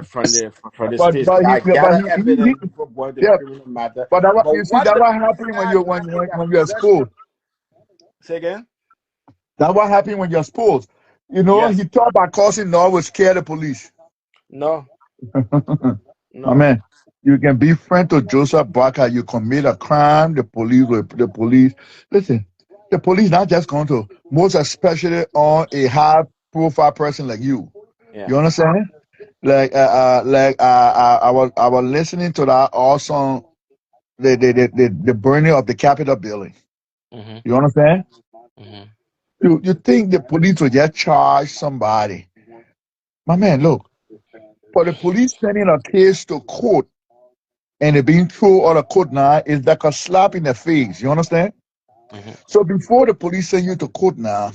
from the But states. but he but Gather evidence before going to yeah. criminal matter. But that what But you see what that the what police happened when had you now in their when you're possession. exposed. Say again? That what happened when you're exposed. Yes. He thought by causing no would scare the police. No. My No. man, you can be friend to Joseph Barker. You commit a crime. The police. Listen, the police not just going to, most especially on a high profile person like you. Yeah. You understand? I was listening to that awesome the burning of the Capitol building. Mm-hmm. You understand? Mm-hmm. You think the police will just charge somebody? My man, look, for the police sending a case to court and it being thrown out of court now is like a slap in the face. You understand? Mm-hmm. So before the police send you to court now,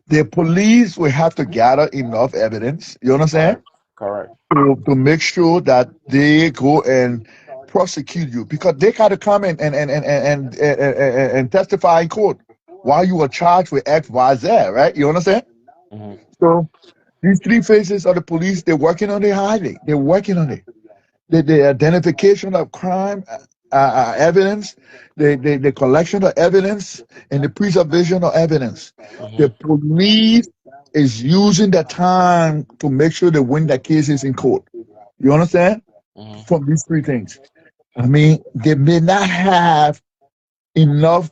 the police will have to gather enough evidence. You understand? Correct. Correct. To make sure that they go and prosecute you because they got to come and testify in court while you were charged with X, Y, Z, right? You understand? Mm-hmm. So these three phases of the police, they're working on it highly. They're working on it. The identification of crime evidence, the collection of evidence, and the preservation of evidence. Mm-hmm. The police is using the time to make sure they win their cases in court. You understand? Mm-hmm. From these three things. I mean, they may not have enough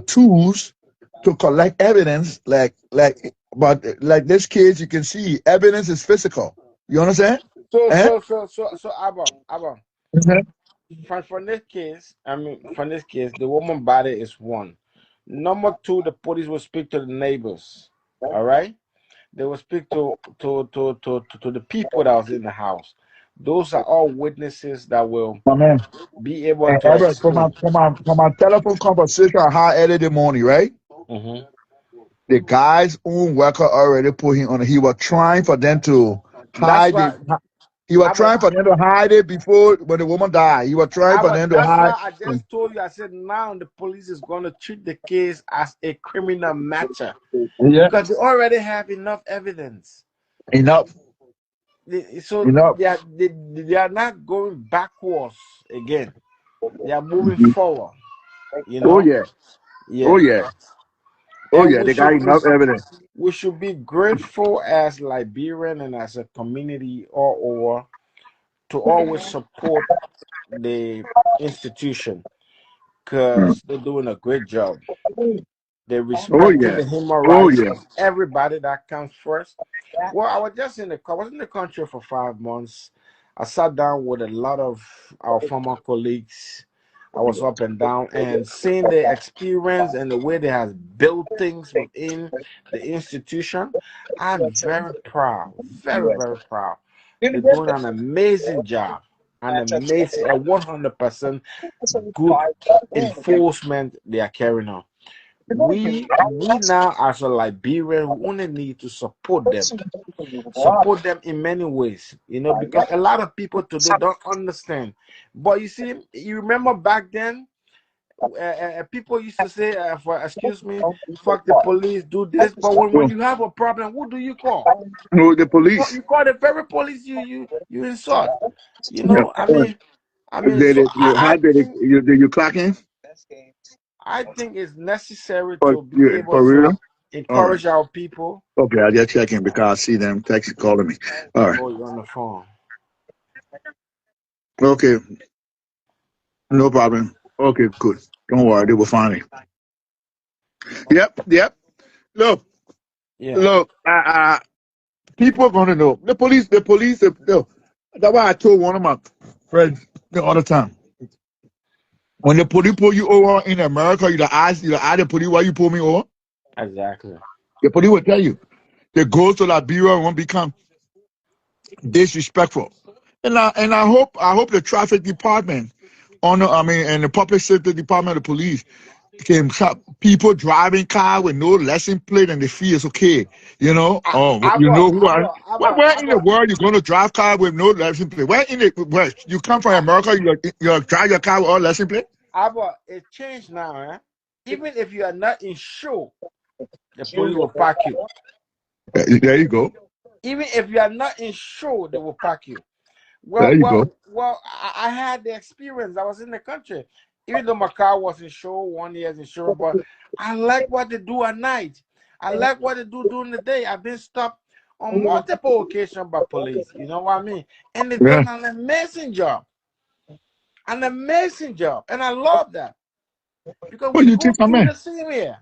tools to collect evidence, but like this case, you can see evidence is physical. You understand? Eh? Abba, Mhm. from this case, I mean, from this case, the woman body is one. Number two, the police will speak to the neighbors. All right, they will speak to the people that was in the house. Those are all witnesses that will My man. be able And to Albert, explain. from my telephone conversation I had early this morning, right? Mm-hmm. The guy's own worker already put him on. He was trying for them to That's hide it. why, He was Abba, trying for them to hide it before when the woman died. He was trying for them to That's hide. why I just told you. I said now the police is going to treat the case as a criminal matter Yeah, because they already have enough evidence. enough, So enough. they are not going backwards again. They are moving Mhm. forward. You Oh know, yeah, oh yeah. yeah, oh And yeah. They got enough evidence. we should be grateful as Liberian and as a community all over to always support the institution because they're doing a great job. They Oh respected yeah. the human Oh rights yeah. of everybody that comes first. Well, I was just in the I was in the country for 5 months. I sat down with a lot of our former colleagues. I was up and down and seeing the experience and the way they have built things within the institution. I'm very proud, very, very proud. They're doing an amazing job, an amazing, a 100% good enforcement they are carrying on. We now as a Liberian, we only need to support them in many ways, because a lot of people today don't understand. But you see, you remember back then, people used to say, "For excuse me, fuck the police, do this." But when Oh, you have a problem, who do you call? no, the You call, police. you call the very police you insult. Yeah. So How did it, you clock in? I think it's necessary For to be able for real? to All right. encourage our people. Okay, I just checking because I see them text calling me. All right. Oh, you're on the phone. Okay, no problem. Okay, good. Don't worry, they will find it. Yep, yep. Look, Yeah, look. People are gonna know. No. That's why I told one of my friends the other time. When the police pull you over in America, you ask the police why you pull me over. exactly. The police will tell you. They go to Liberia and won't become disrespectful. And I hope the traffic department and the public safety department of the police can stop people driving car with no license plate and they feel it's okay. You know who I where in the world you gonna drive car with no license plate? Where you come from America, you drive your car with all license plate? It changed now, eh? Even if you are not insured, the police will park you. There you go. Even if you are not insured, they will park you. There Well, you go. well, well. I had the experience. I was in the country, even though my car was insured, 1 year's insurance. But I like what they do at night. I like what they do during the day. I've been stopped on multiple occasions by police. You know what I mean? And they've Yeah. done an amazing job, and I love that because What we do you go think, my through man? the same here.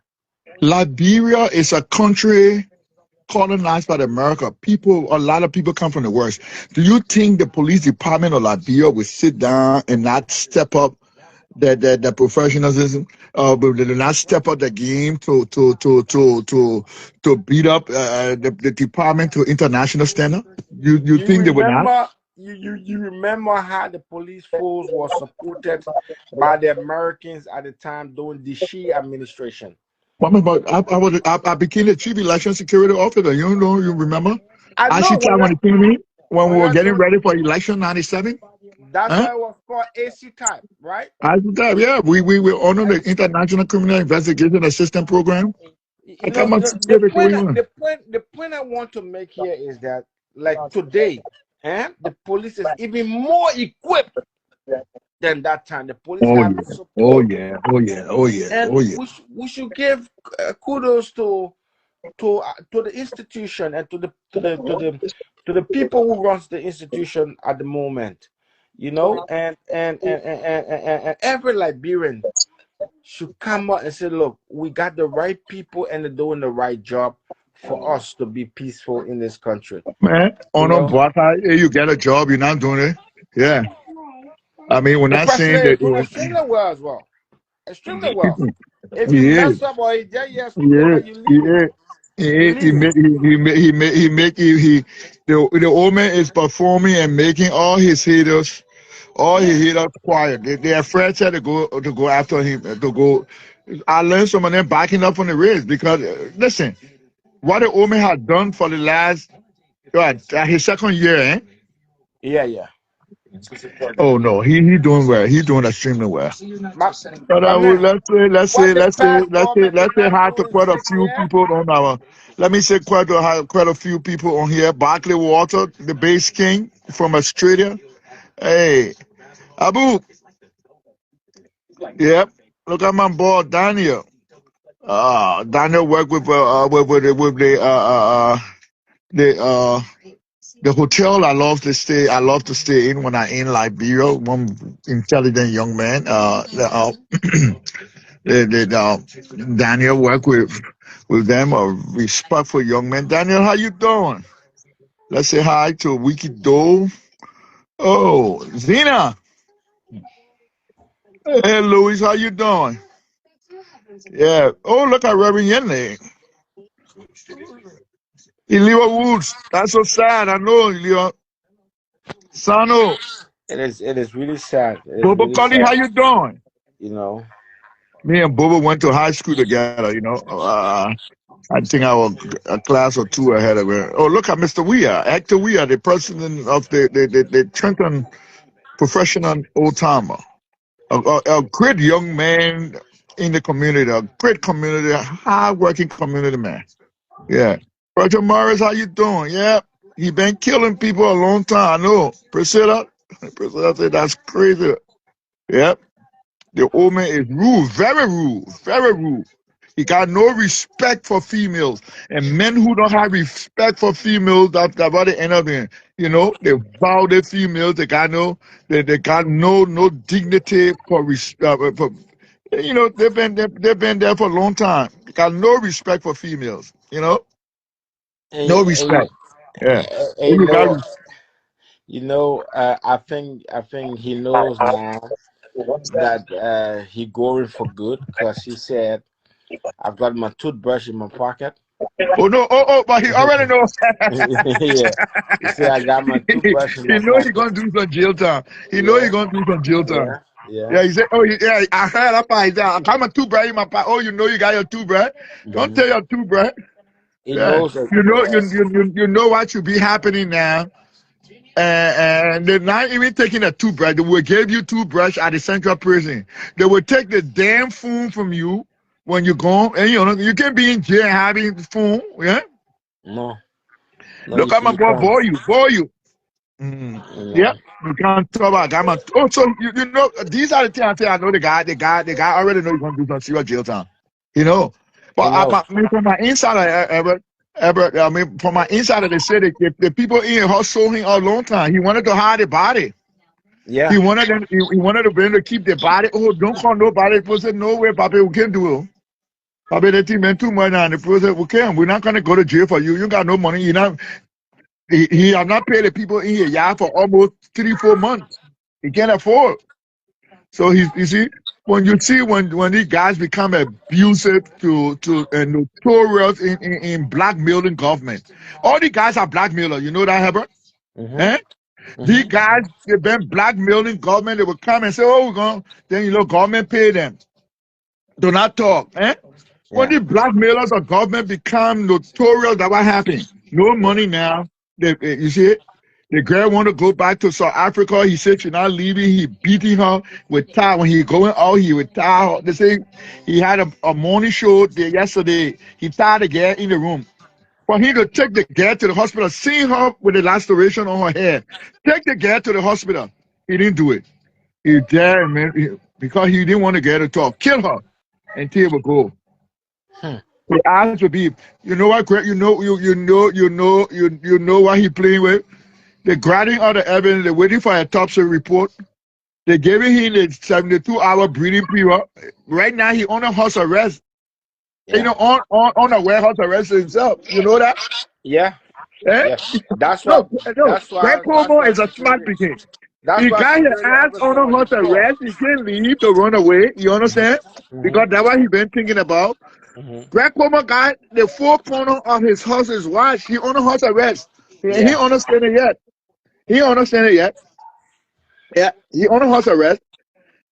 Liberia is a country colonized by America. A lot of people come from the West. Do you think the police department of Liberia will sit down and not step up the professionalism? Will they not step up the game to beat up the department to international standard? You You think they would not? remember you remember how the police force was supported by the Americans at the time during the Xi administration. I became the chief election security officer. You remember? I I should know tell when it came to me when we when were you're getting doing ready for election '97. that's Huh? why it was called AC type, right? I should tell, yeah, we were under the International Criminal Investigation Assistance Program. I You got know, my the certificate. point We won. the point I want to make here is that like today, the police is even more equipped than that time. The police Oh have the yeah, oh support, yeah, oh yeah, oh yeah, and oh yeah. we should give kudos to the institution and to the people who runs the institution at the moment, and every Liberian should come out and say, look, we got the right people and they're doing the right job for us to be peaceful in this country. Man, You on a know, boss, you get a job, you're not doing it. Yeah, I mean, we're the not president saying is that. doing extremely well as well. Extremely well. If you Yeah, mess up or you just yes stupid yeah, and you leave him, yeah. you He leave him. make he make the old man is performing and making all his Yeah, haters quiet. They're afraid to go after him to go. I learned some of them backing up on the race because listen, what the old man had done for the last his second year, eh? yeah, yeah. Oh no, he doing well. He doing extremely well. My But my man, what the past government let's did say not hi do to in quite a six few years. people on our. Let me say quite a few people on here. Barkley Walter, the bass king from Australia. Hey, Abu. Yep. Look at my boy Daniel. Daniel worked with the hotel I love to stay. I love to stay in when I in Liberia. One intelligent young man. Daniel work with them, a respectful young man. Daniel, how you doing? Let's say hi to Wiki Doe. Oh, Zena. Hey, Louis, how you doing? Yeah. Oh, look at Reverend Yenle. Ilio Woods. That's so sad. I know, Ilio. Sano. It is really sad. It is Bobo really Cully, how sad. you doing? You know. Me and Bobo went to high school together, you know. I think I was a class or two ahead of her. Oh, look at Mr. Weir, Actor Weir, the president of the Trenton Professional Old Timer. A great young man in the community, a great community, hard-working community man. Yeah. Roger Morris, how you doing? Yeah. He been killing people a long time. I know. Priscilla? Priscilla said that's crazy. Yep. The old man is rude, very rude, very rude. He got no respect for females. And men who don't have respect for females, that's what they end up in. You know, they vow their females, they got no dignity for for, you know, they've been there for a long time. They got no respect for females, you know? And, No and, respect. Yeah. and When you you got know, I think he knows now that he going for good because he said, "I've got my toothbrush in my pocket." oh no, but he already knows. Yeah, he said, "I got my toothbrush in He my know he pocket." gonna do some jail time. He know he Yeah, gonna do some jail time. yeah, yeah. Yeah, he said, oh, yeah, I heard that part. He said, I got my toothbrush in my pocket. Oh, you know you got your toothbrush. Don't Hmm. tell your toothbrush. He Yeah, knows that. you know, you know what should be happening now. And they're not even taking a toothbrush. They will give you toothbrush at the central prison. They will take the damn phone from you when you go, and you know you can be in jail having the phone. Yeah, No, no, look at my you boy, can't. boy, you. Mm. You Yep. know, You can't talk about gamma. Oh, so you know these are the things I say. I know the guy already know you're gonna do some serious jail time. You know, but he knows. I mean, from my insider, Ever, I mean, from my insider, they said that the people in hustle him a long time. He wanted to hide the body. Yeah, He wanted them. He wanted the them to keep the body. Oh, don't call nobody. People said no way, Papa, we can't do it. Papa, they think man too much now. And the people said we can't. We're not gonna go to jail for you. You got no money. You not. He have not paid the people in here yeah for almost 3 4 months. He can't afford. So you see, when you see when these guys become abusive to and notorious in blackmailing government, all the guys are blackmailers. You know that, Herbert? mhm, Eh? These mhm, guys they've been blackmailing government. They will come and say, "Oh, we're going." Then you know, government pay them. Do not talk. Eh? When yeah, the blackmailers of government become notorious, that what happened? No yeah, money now. You see it? The girl want to go back to South Africa. He said she's not leaving. He beating her with tie. When he going out, he would tie her. They say he had a morning show there yesterday. He tied the girl in the room. For him to take the girl to the hospital, seeing her with the laceration on her head. Take the girl to the hospital. He didn't do it. He dared, man, because he didn't want the girl to talk. Kill her until it would go. hmm, The odds would be, you know what, Greg, you know what he playing with? They're grabbing all the evidence, they're waiting for a autopsy report. They're giving him the 72-hour breathing period. Right now, he on a house arrest. You yeah, know, on a warehouse arrest himself. You know that? yeah, Eh? yeah. That's why. No, no. That's Greg why. That's Como why is a smart security. beginning. That's He why got his security ass always on come a when you house call. arrest. He can't leave to run away. You understand? Hmm. Because that's what he been thinking about. Hmm. Greg Como got the four corner of his house is watch. He on a house arrest. He Yeah, understand it yet. He understand it yet. Yeah, he on a house arrest.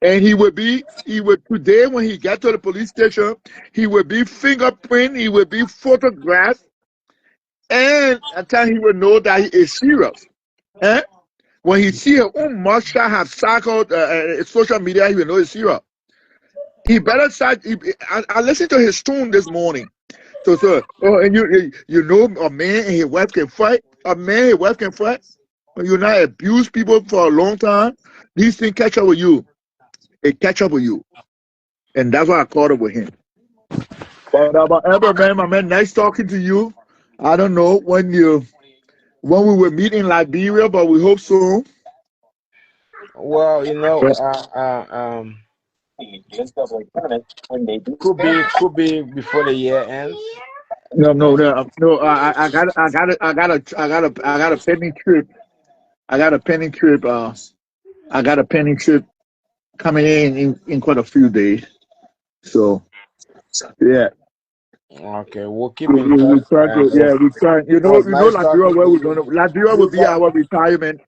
And he would today when he got to the police station, he would be fingerprint, he would be photographed, and at time he would know that he is serious. Eh? When he see his own mugshot have circled social media, he will know it's serious. He better start. I listened to his tune this morning. So, oh, and you know, a man and his wife can fight. A man and his wife can fight. When you not abuse people for a long time, these things catch up with you. It catch up with you, and that's why I caught up with him. But Ever, man, my man, nice talking to you. I don't know when we will meet in Liberia, but we hope soon. well, Yeah. Could be before the year ends. No, no, no, no. I got a pending trip. I got a pending trip. I got a pending trip coming in quite a few days. So yeah, Okay, we'll keep in we touch. try And to. Yeah, we try. it was You know, nice Liberia, talking where to we're gonna. you. Liberia will You be got our retirement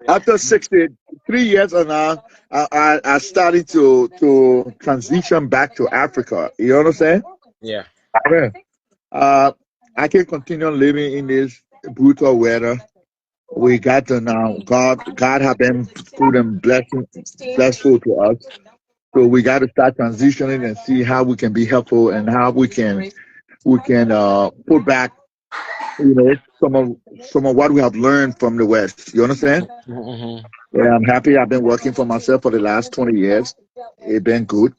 after 63 years, and now I started to transition back to Africa. You understand? yeah. Yeah. Uh, I can continue living in this brutal weather. We got to now. God have been good and blessful to us. So we got to start transitioning and see how we can be helpful and how we can put back, some of what we have learned from the West. You understand? Mm-hmm. Yeah, I'm happy. I've been working for myself for the last 20 years. It's been good,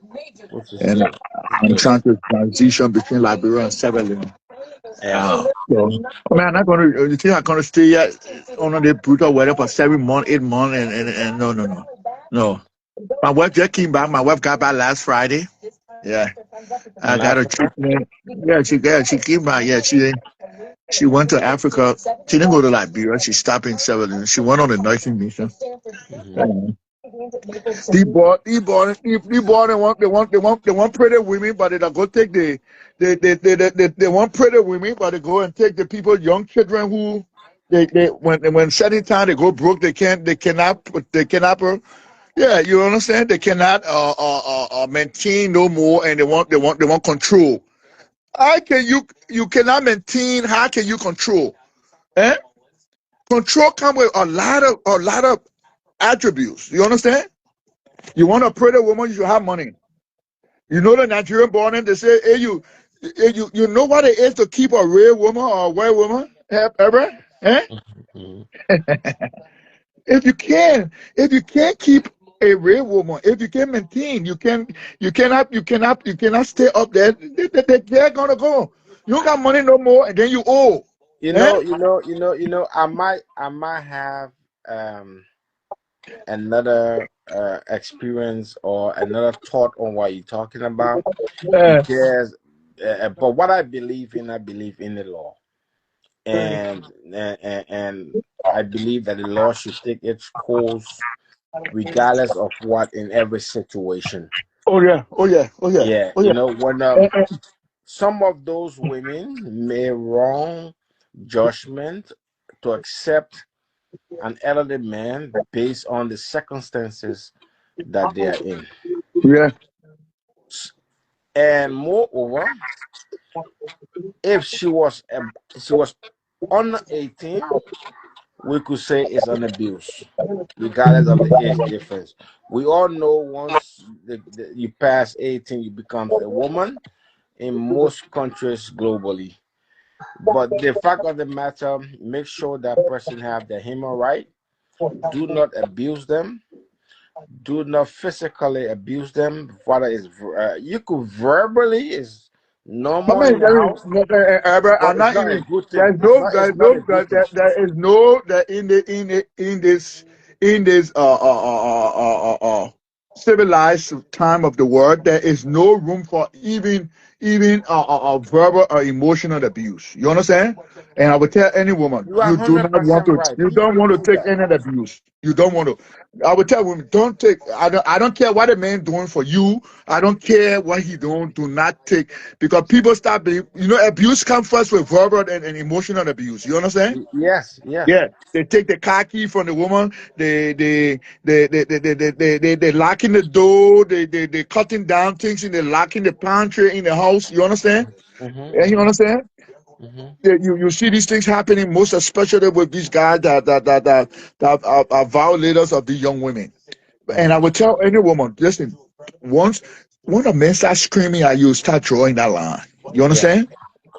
Which is and good. It's I'm good. trying to transition between Liberia and Sierra Leone. Yeah. So, man, I'm not gonna. You think I'm gonna stay here under the brutal weather for 7 months, 8 months, and no, no, no, no. My wife just came back. My wife got back last Friday. Yeah, I In got a Africa. treatment. She came back. Yeah, she went to Africa. She didn't go to Liberia. She stopped in Sierra Leone. She went on a nursing mission. Hmm. Yeah. They want pretty women, but they don't go take they want pretty women, but they go and take the people, young children who when setting time they go broke, they cannot yeah, you understand, they cannot maintain no more, and they want control. How can you cannot maintain? How can you control? Eh? Control come with a lot of attributes. You understand? You want a pretty woman, you should have money. You know the Nigerian born in, they say, you know what it is to keep a real woman or a white woman? Ever? Eh? Hmm. If you can't keep a real woman, if you can't maintain, you cannot stay up there. They're gonna go. You don't got money no more, and then you owe. Eh? I might have um another experience or another thought on what you're talking about, Uh, because but what I believe in the law, and I believe that the law should take its course regardless of what in every situation. oh yeah, oh yeah, oh yeah, Yeah, oh yeah. when Eh, eh. some of those women may wrong judgment to accept an elderly man based on the circumstances that they are in. Yeah, And moreover, if she was under 18, we could say it's an abuse, regardless of the age difference. We all know once you pass 18, you become a woman in most countries globally. But the fact of the matter, make sure that person have the human right. Do not abuse them. Do not physically abuse them. Whether it's you could verbally is I normal mean, in the house, I'm but it's not not a even. good thing. There's no, It's there's not a no, good thing. there is no that in this civilized time of the world, there is no room for even verbal or emotional abuse. You understand? And I would tell any woman, You are you do hundred not want percent to, right. you don't People want to do take that. any abuse. You don't want to. I would tell women, don't take. I don't care what a man doing for you. I don't care what he doing. Do not take, because people start being, abuse comes first with verbal and emotional abuse. You understand? Yes, yes. Yeah, they take the car key from the woman. They locking the door. They cutting down things and they locking the pantry in the house. You understand? Mm-hmm, Yeah, you mm-hmm, understand? mm-hmm. Yeah, you see these things happening most especially with these guys that are violators of these young women. And I Mm-hmm. would tell any woman, listen, once when a man starts screaming at you, start drawing that line. You Yeah, understand?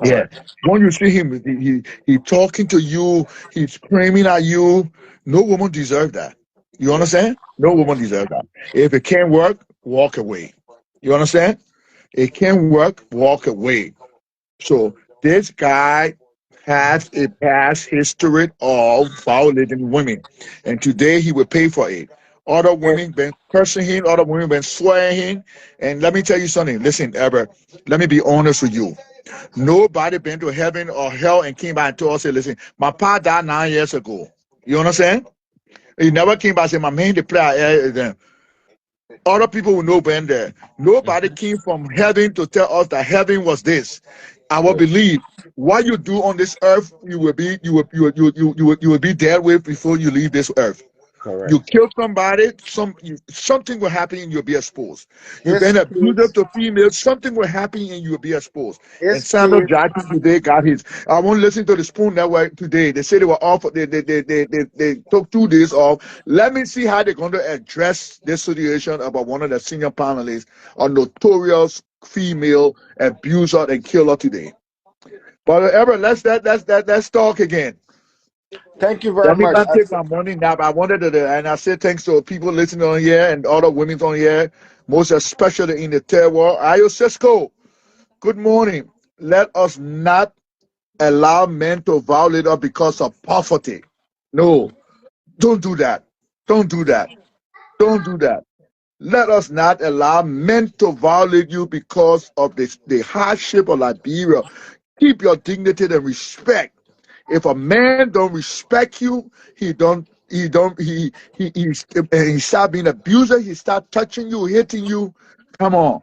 Yeah. correct. When you see him, he talking to you, he's screaming at you. No woman deserves that. You Yeah, understand? No yeah. woman deserves that. If it can't work, walk away. You understand? It can't work, walk away. So this guy has a past history of violating women, and today he will pay for it. Other And women been cursing him, other women been swearing him. And let me tell you something. Listen, Albert, let me be honest with you. Nobody been to heaven or hell and came back and told us, say, listen, my pa died 9 years ago. You understand? He never came back and said, my man, the player. Other people will know been there. Nobody Mhm. came from heaven to tell us that heaven was this. I will Yes, believe what you do on this earth, you will be dealt with before you leave this earth. You correct. kill somebody, something will happen and you'll be exposed. You've His been abusive case, to females, something will happen and you'll be exposed. And his Samuel case, Jackson today got his. I won't listen to the Spoon Network today. They say they were off. They took 2 days off. Let me see how they're going to address this situation about one of the senior panelists, a notorious female abuser and killer today. But ever let's talk again. thank you very Let me much. go and take my morning nap. I wanted to, and I say thanks to people listening on here and other women on here, most especially in the third world. Ayo Cisco, good morning. Let us not allow men to violate us because of poverty. No, don't do that. Don't do that. Don't do that. Let us not allow men to violate you because of the hardship of Liberia. Keep your dignity and respect. If a man don't respect you, he start being abuser, he start touching you, hitting you. Come on.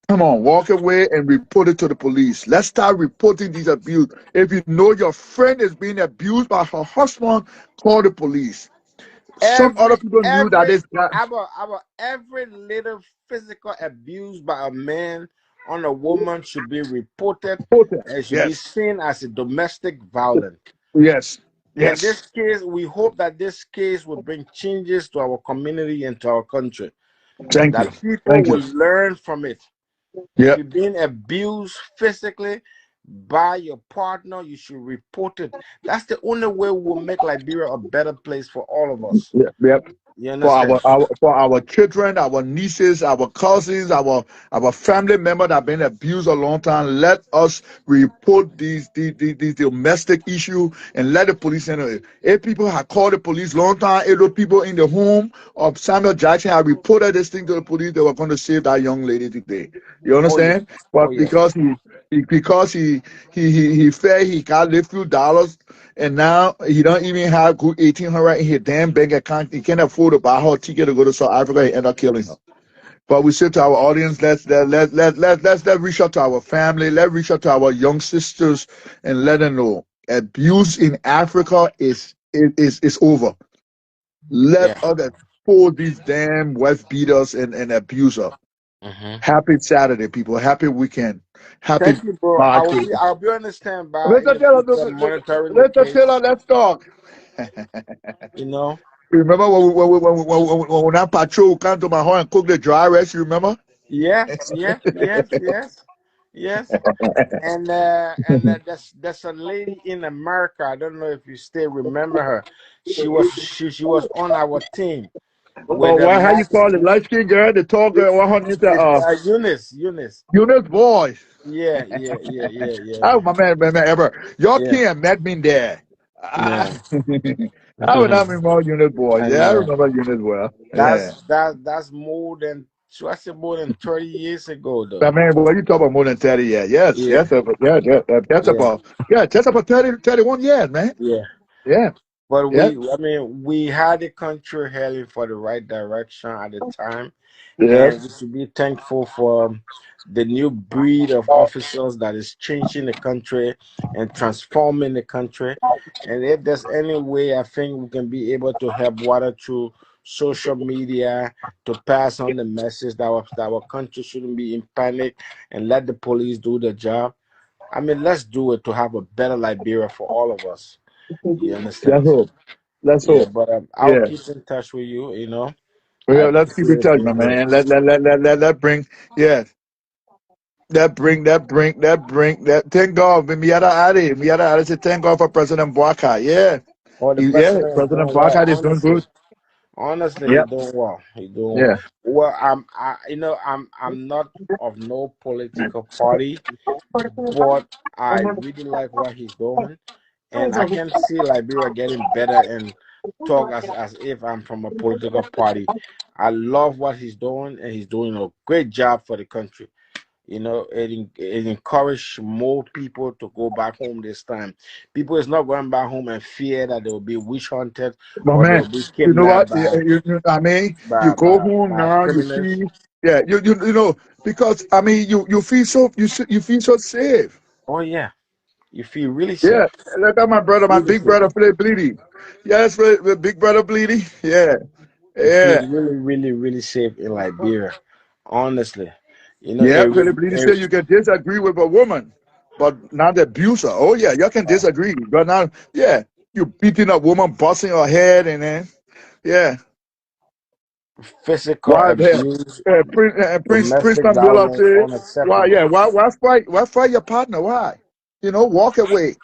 Come on, walk away and report it to the police. Let's start reporting these abuse. If you know your friend is being abused by her husband, call the police. Some other Every people knew that every this guy. about every little physical abuse by a man on a woman should be reported and should be Yes, seen as a domestic violence. yes, And yes. this case, we hope that this case will bring changes to our community and to our country. Thank you. That people Thank you. will learn from it. If Yeah, you're being abused physically by your partner, you should report it. That's the only way we'll make Liberia a better place for all of us. yeah, yeah. You For understand? for our children, our nieces, our cousins, our family member that have been abused a long time. Let us report these domestic issue and let the police handle it. If people have called the police long time, if those people in the home of Samuel Jackson have reported this thing to the police, they were going to save that young lady today. You Oh yeah. understand? Oh But yes. because he fed, he got a few dollars, and now he don't even have good 1,800 in his damn bank account. He can't afford to buy her a ticket to go to South Africa. He end up killing her. But we say to our audience, let's reach out to our family, let's reach out to our young sisters, and let them know abuse in Africa is over. Let Yeah. us expose these damn wife beaters and abuser. Hmm. Happy Saturday, people. Happy weekend. Happy Thank you, bro. March. I'll be on the standby in Mr. the Taylor, future monitoring the Mr. case. Taylor, let's talk. You know. Remember when that patrol come to my home and cook the dry rice? You remember? Yeah. Yeah. Yes. Yes. Yes. And there's a lady in America. I don't know if you still remember her. She was on our team with Oh, the how you call it? Light skin girl, the tall girl, what her name? Eunice. Eunice. Eunice Boy. Yeah. Yeah. Yeah. Yeah. Yeah. Oh, my man, ever. Y'all Yeah. can't met me there. Ah, Yeah. I would not remember Eunice Boy. And Yeah, I remember Eunice well. Yeah. that's more than, should I say, more than 30 years ago But though. man, boy, you talk about more than 30 years. Yes, Yeah. yes, Yeah. that's about 30, 31 years, man. Yeah. Yeah, But yeah, I mean, we had the country heading for the right direction at the time, yes. and we should be thankful for the new breed of officers that is changing the country and transforming the country. And if there's any way, I think we can be able to help water through social media to pass on the message that our country shouldn't be in panic and let the police do the job. I mean, let's do it to have a better Liberia for all of us. You Let's understand? hope. Let's Yeah, hope. but I'll Yeah. keep in touch with you. You know, I Yeah, let's keep in appreciate touch, you, my bro. man. Let bring, yeah, thank God. Miata Adi said, thank God for President Boakai. Yeah. Oh, the Yeah, president is President doing well. Boakai is doing Honestly, good. honestly, Yeah, he's doing well. He's doing well. yeah. Well, I'm not of no political party, but I really like what he's doing, and I can see Liberia getting better. And talk as if I'm from a political party. I love what he's doing, and he's doing a great job for the country. It encouraged more people to go back home this time. People is not going back home and fear that they will be witch hunted But or they man, will be you know kidnapped what? I mean, you by go by home by now, you criminals. see, yeah, you know, because I mean, you feel so you feel so safe. Oh yeah, you feel really Yeah, safe, look at my brother, my really big safe. brother, Philip Bleedy. Yes, big brother Bleedy. Yeah, You feel yeah, really, really, really safe in Liberia. Honestly, yeah. it Philip really, Bleedy said you can disagree with a woman, but not the abuser. Oh yeah, you can disagree, but now, yeah, you beating a woman, busting her head, and then yeah. physical Why there? abuse, Prince domestic Miller violence, said, why, unacceptable. yeah, why fight your partner? Why? Walk away.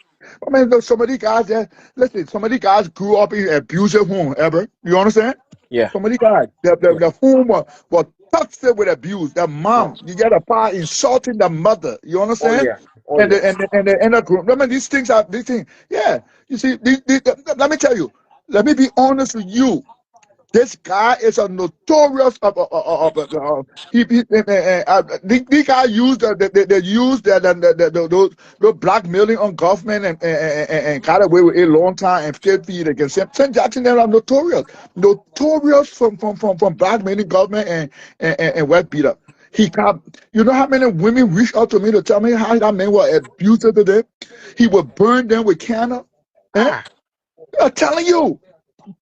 I mean, there's some of these guys that, listen, some of these guys grew up in abusive home, ever. You understand? Yeah, Some of these guys, yeah. the home was toxic with abuse. The mom, you get a part insulting the mother. You Oh understand? yeah, oh And yeah. the end of group. Remember, these things, yeah. You see, let me tell you, let me be honest with you. This guy is a notorious. These guys use they use those blackmailing on government and got away with it a long time and still feed against him. Sam Jackson, they are notorious from blackmailing government and wet beat up. He got, you know how many women reached out to me to tell me how that man was abusive to them? He would burn them with candle. Eh? Ah, I'm telling you,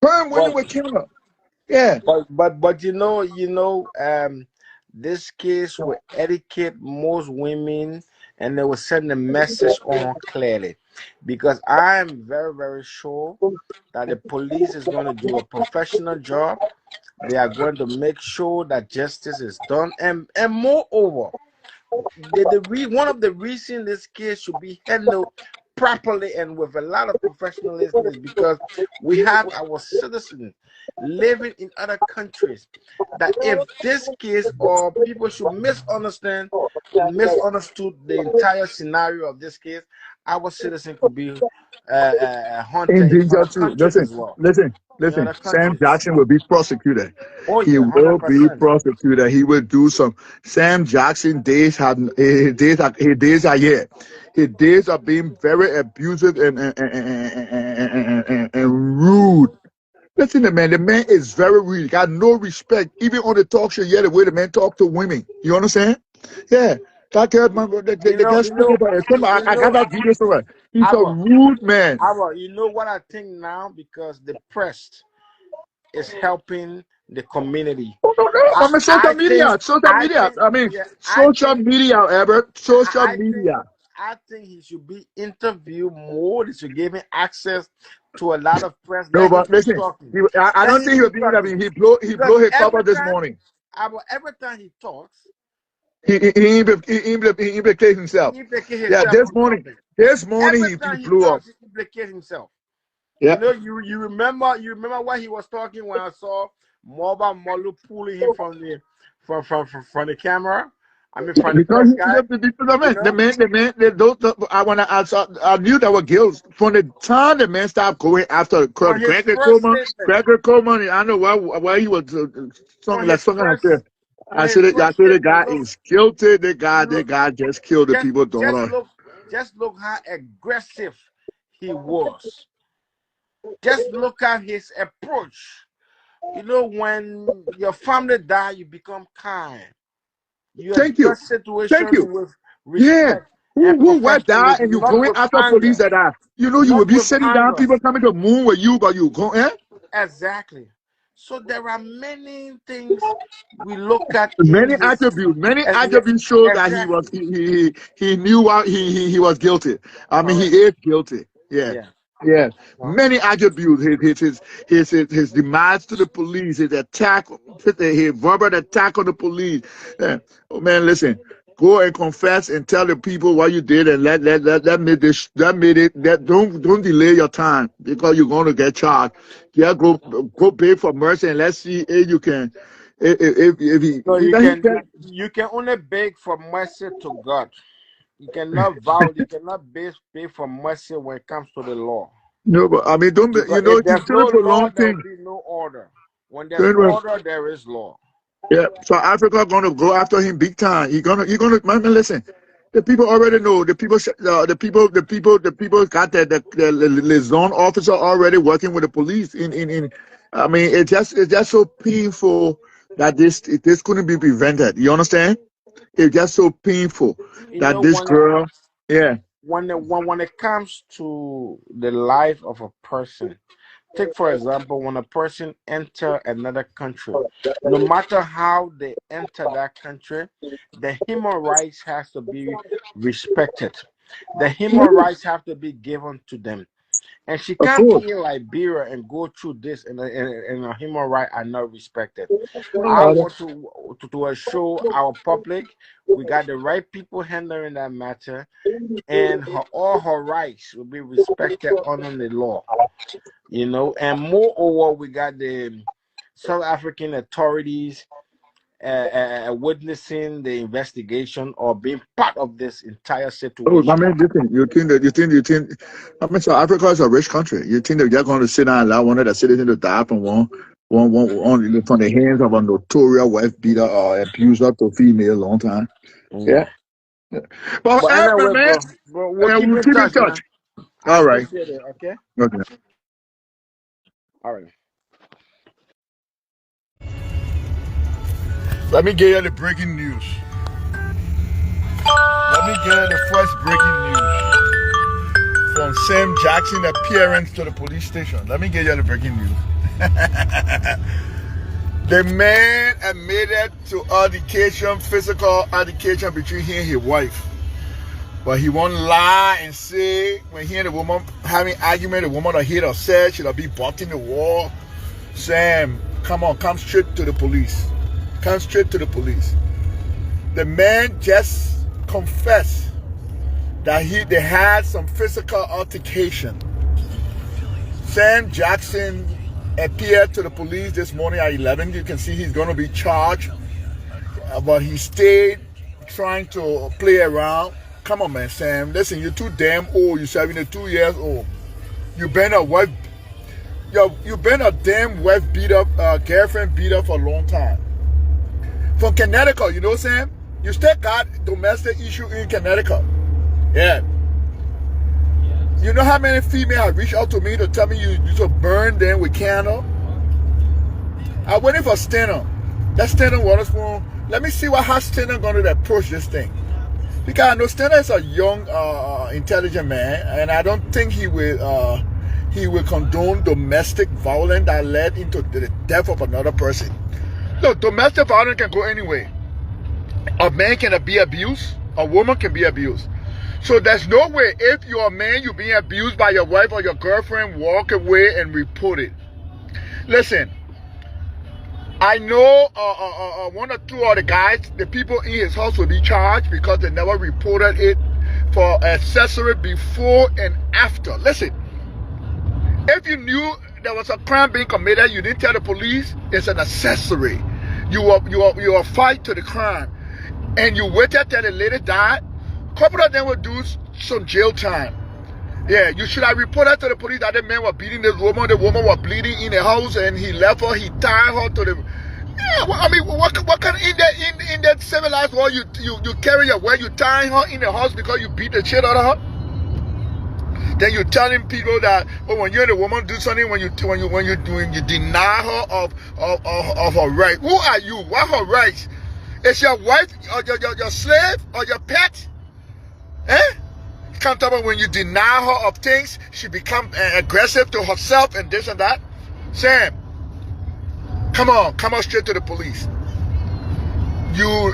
burn women but with candle. Yeah. but this case will educate most women, and they will send the message on clearly, because I am very, very sure that the police is going to do a professional job. They are going to make sure that justice is done, and moreover, one of the reasons this case should be handled properly and with a lot of professionalism is because we have our citizens living in other countries, that if this case, or people should misunderstood the entire scenario of this case, our citizen could be In hunted in danger other too. countries Listen, as well. listen, In listen. other Sam countries. Jackson will be prosecuted. Oh He yeah, will be 100%. prosecuted. He will do some. Sam Jackson days have his days are here. His days are being very abusive and rude. Listen, the man is very rude. He got no respect. Even on the talk show, yeah, the way the man talk to women. You understand? Yeah. That girl, You the know, girl you spoke know, about it. you I got know, that video somewhere. He's a our rude man. you know what I think now, because the press is helping the community. Oh, no, no. I mean, social I think, media. Social media. I mean, yeah, social media, Albert. Social I think, media. he should be interviewed more. They should give him access to a lot of press. No, Let him but keep listen, talking. I Let don't him think he'll keep be talking, interviewed. He because blow his cover this morning. every time he talks, He implicates himself. he implicates Yeah, himself on something. this morning Every he time he blew up. talks, he implicates himself. Yeah. You remember what he was talking when I saw Moba Molu pulling him from the camera. I mean, from the Because press guy. You the know, man, I knew that was guilt from the time the man stopped going after on his Gregory first Coleman. statement, Gregory Coleman, I know why he was on something like his something like that. first I said the guy look, is guilty. The look, guy just killed the just people's just daughter. look, how aggressive he was. Just look at his approach. When your family die, you become kind. You Thank you, address thank situations you. with Yeah. respect Who and what die and you not going with after police anger. that die? You will Not be with sitting down, anger. people coming to moon with you, but you go, eh? Exactly. So there are many things we look at in Many his. attributes, many Yeah, attributes show that exactly. he knew what he was guilty. I mean, he Correct. is guilty. Yeah, Yeah. yeah. Well, Many attributes. His demands to the police, his attack, his verbal attack on the police. Yeah. Oh man, listen. Go and confess and tell the people what you did, and let made this that made it. That don't delay your time because you're going to get charged. Yeah, go beg for mercy and let's see if you can. If he no, either he can. you can only beg for mercy to God. You cannot vow. You cannot beg for mercy when it comes to the law. No, but I mean, don't be, Because if he's there's trying no to law, prolong there will things. be no order. When there's order, there is law. Yeah, so Africa gonna go after him big time. Man, listen. The people already know. The people got the zone officer already working with the police. I mean, it's just so painful that this couldn't be prevented. You understand? It's just so painful You that know, this girl, yeah, when it comes to the life of a person, take for example, when a person enter another country, no matter how they enter that country, the human rights has to be respected. The human rights have to be given to them. And she of can't course. be in Liberia and go through this, and her human rights are not respected. I want to assure our public we got the right people handling that matter, and all her rights will be respected under the law. And moreover, we got the South African authorities witnessing the investigation or being part of this entire Oh, I situation. mean, you think. I mean, South Africa is a rich country. You think that they're going to sit down and allow one of the citizens to die from from the hands of a notorious wife beater or abuser to female long time? Yeah. Yeah. But But hey, anyway, man, bro, we'll keep we'll in keep in touch, touch. man. I All right. appreciate it. Okay. Okay. All right. Let me get you the breaking news. Let me get you the first breaking news from Sam Jackson appearance to the police station. Let me get you the breaking news. The man admitted to altercation, physical altercation between him and his wife. But he won't lie and say when he and the woman having argument, the woman will hit or said she'll be bumped in the wall. Sam, come on, come straight to the police. Come straight to the police. The man just confessed that they had some physical altercation. Sam Jackson appeared to the police this morning at 11. You can see he's going to be charged. But he stayed trying to play around. Come on, man, Sam. Listen, you're too damn old. You're 72 years old. You've been a wife. You've been a damn wife beater, girlfriend beater for a long time. From Connecticut, you know, Sam? You still got domestic issue in Connecticut. Yeah. You know how many females have reached out to me to tell me you to burn them with candle? I'm waiting for Stanton. That Stanton Waterspoon. Let me see how Stanton going to approach this thing. Because I know Stanton is a young, intelligent man, and I don't think he will condone domestic violence that led into the death of another person. Look, domestic violence can go anyway. A man can be abused. A woman can be abused. So there's no way if you're a man, you're being abused by your wife or your girlfriend, walk away and report it. Listen, I know one or two of the guys, the people in his house will be charged because they never reported it for accessory before and after. Listen, if you knew there was a crime being committed, you didn't tell the police, it's an accessory. You are fight to the crime. And you waited till the lady died, a couple of them will do some jail time. Yeah, you should have reported to the police that the man was beating this woman. The woman was bleeding in the house, and he left her. He tied her to the. Yeah, well, I mean, what kind of in that civilized world you carry your wife, you tying her in the house because you beat the shit out of her? Then you telling people that when you and the woman do something, when you deny her of her right. Who are you? What her rights? Is your wife or your slave or your pet? Eh? Come to me when you deny her of things, she become aggressive to herself and this and that. Sam, come on straight to the police. You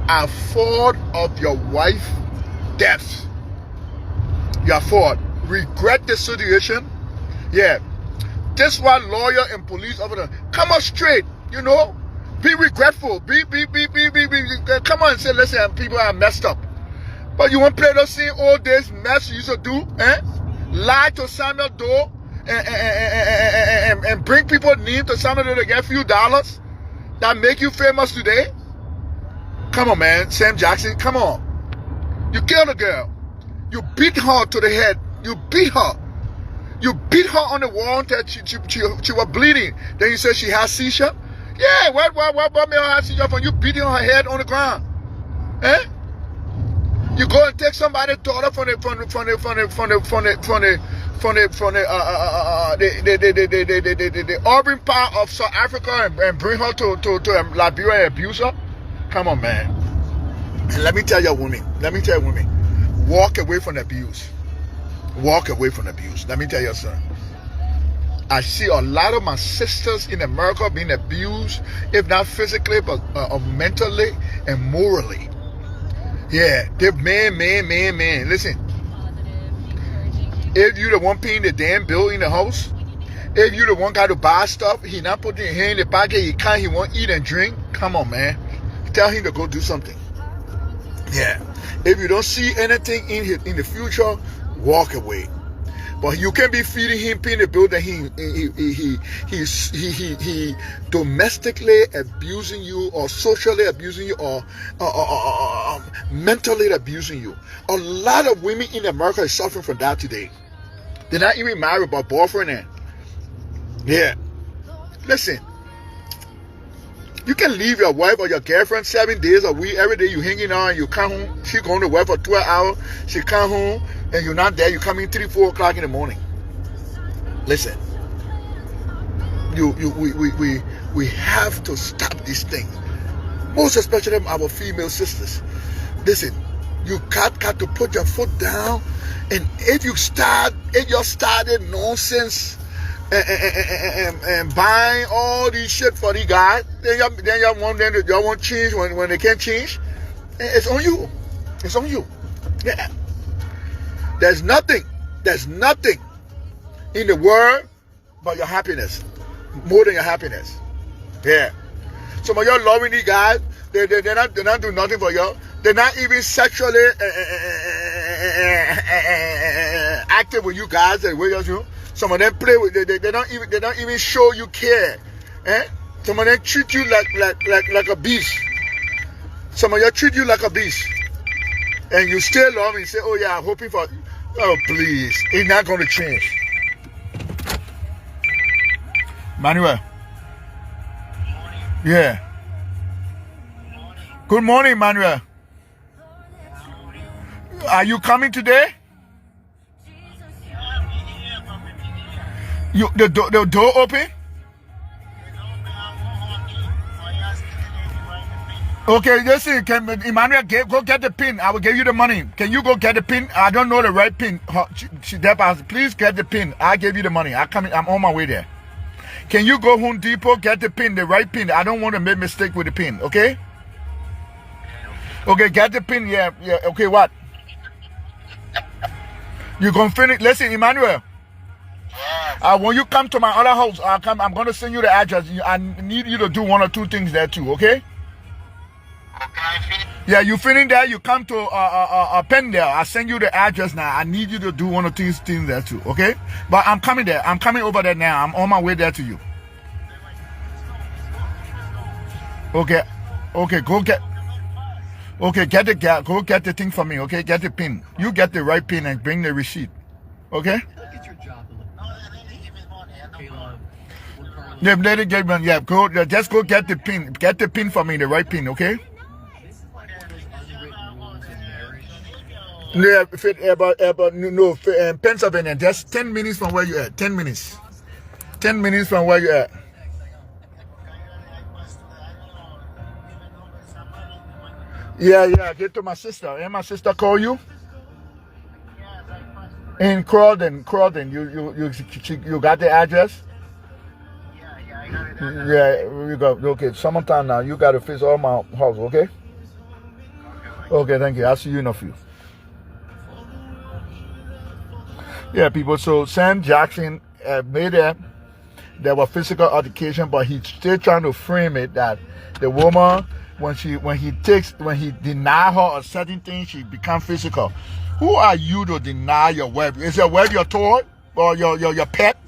are fault of your wife death. You are fault. Regret the situation. Yeah. This one lawyer and police officer. Come on straight, Be regretful. Be come on and say, listen, people are messed up. But you want to play those same old days mess you used to do, eh? Lie to Samuel Doe and bring people names to Samuel Doe to get a few dollars that make you famous today? Come on, man. Sam Jackson, come on. You killed a girl. You beat her to the head You beat her. You beat her on the wall that she was bleeding. Then you said she has seizure? Yeah, what made her have seizure from you beating her head on the ground? Eh? You go and take somebody's daughter from the urban part of South Africa and bring her to Liberia and abuse her? Come on, man. And let me tell you, women. Walk away from abuse. Walk away from abuse. Let me tell you something. I see a lot of my sisters in America being abused, if not physically, but mentally and morally. Yeah, they're man. Listen, if you the one paying the damn bill in the house, if you the one got to buy stuff, he not putting his hand in the pocket, he won't eat and drink. Come on, man. Tell him to go do something. Yeah. If you don't see anything in the future, walk away. But you can't be feeding him, paying the bill that he domestically abusing you, or socially abusing you, or mentally abusing you. A lot of women in America is suffering from that today. They're not even married, but boyfriend and yeah. Listen, you can leave your wife or your girlfriend 7 days a week. Every day you hanging on, you come home. She going to work for 12 hours. She come home and you're not there. You come in 3-4 o'clock in the morning. Listen, we have to stop these things. Most especially our female sisters. Listen, you got to put your foot down. And if you started nonsense and buying all these shit for the guy, then y'all want change when they can't change. It's on you. It's on you. Yeah. There's nothing in the world but your happiness, more than your happiness. Yeah. Some of y'all loving these guys, they're not doing nothing for you. They're not even sexually active with you guys. Some of them play with. They don't even show you care. Eh? Some of them treat you like a beast. Some of you treat you like a beast, and you still love and say, "Oh yeah, I'm hoping for." Oh please, it's not going to change. Manuel. Yeah. Good morning, Manuel. Are you coming today? The door open? Okay, listen, can Emmanuel go get the pin? I will give you the money. Can you go get the pin? I don't know the right pin. Please get the pin. I'll give you the money. I'm on my way there. Can you go Home Depot, get the pin, the right pin? I don't want to make mistake with the pin, okay? Okay, get the pin, yeah, okay, what? You gonna finish? Listen, Emmanuel. When you come to my other house, I'm gonna send you the address. I need you to do 1 or 2 things there too, okay? Yeah, you finish there, you come to a pen there. I'll send you the address now. I need you to do 1 or 2 things there too, okay? But I'm coming there. I'm coming over there now. I'm on my way there to you. Okay, go get the thing for me, okay? Get the pin. You get the right pin and bring the receipt, okay? Yeah, let it get one. Yeah, just go get the pin. Get the pin for me, the right pin, okay? Yeah, Pennsylvania, just 10 minutes from where you at. 10 minutes. 10 minutes from where you at. Yeah, get to my sister. And my sister call you? In Croydon. You got the address? Yeah, we go. Okay, summertime now. You got to fix all my house, okay? Okay, thank you. I'll see you in a few. Yeah, people. So Sam Jackson made that there was physical altercation, but he's still trying to frame it that the woman, when he deny her a certain thing, she become physical. Who are you to deny your wife? Is your wife your toy or your pet?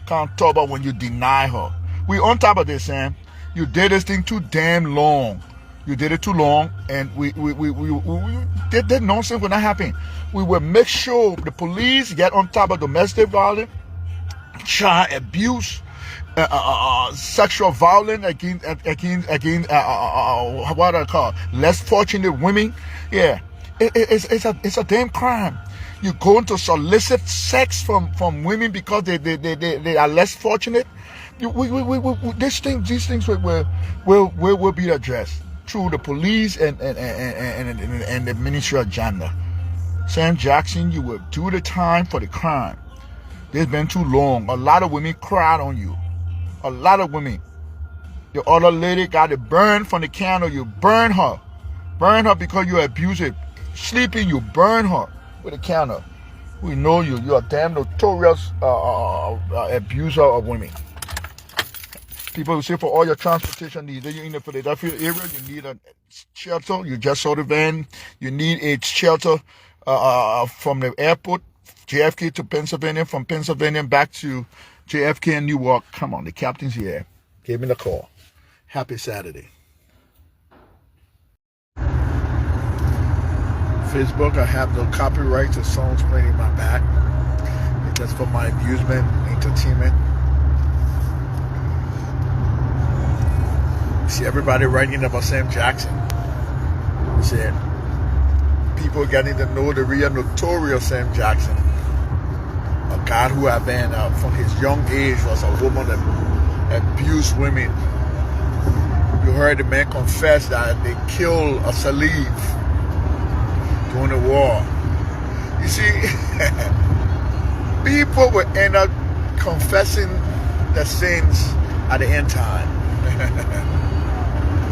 Can't talk about when you deny her. We on top of this, Sam. You did this thing too damn long. You did it too long, and that nonsense will not happen. We will make sure the police get on top of domestic violence, child abuse, sexual violence against what I call less fortunate women. Yeah, it's a damn crime. You're going to solicit sex from women because they are less fortunate. These things will be addressed through the police and the Ministry of Gender. Sam Jackson, you will do the time for the crime. It's been too long. A lot of women cried on you. A lot of women. The other lady got it burned from the candle. You burn her. Burn her because you abuse it. Sleeping, you burn her with a candle. We know you. You're a damn notorious abuser of women. People who say for all your transportation needs, you're in the Philadelphia area, you need a shelter. You just saw the van. You need a shelter from the airport, JFK to Pennsylvania, from Pennsylvania back to JFK and Newark. Come on, the captain's here. Give me the call. Happy Saturday. Facebook, I have no copyright to songs playing in my back. It's just for my amusement, entertainment. See everybody writing about Sam Jackson. He said people getting to know the real notorious Sam Jackson, a guy who had been from his young age was a woman that abused women. You heard the man confess that they killed a slave during the war. You see, people will end up confessing their sins at the end time.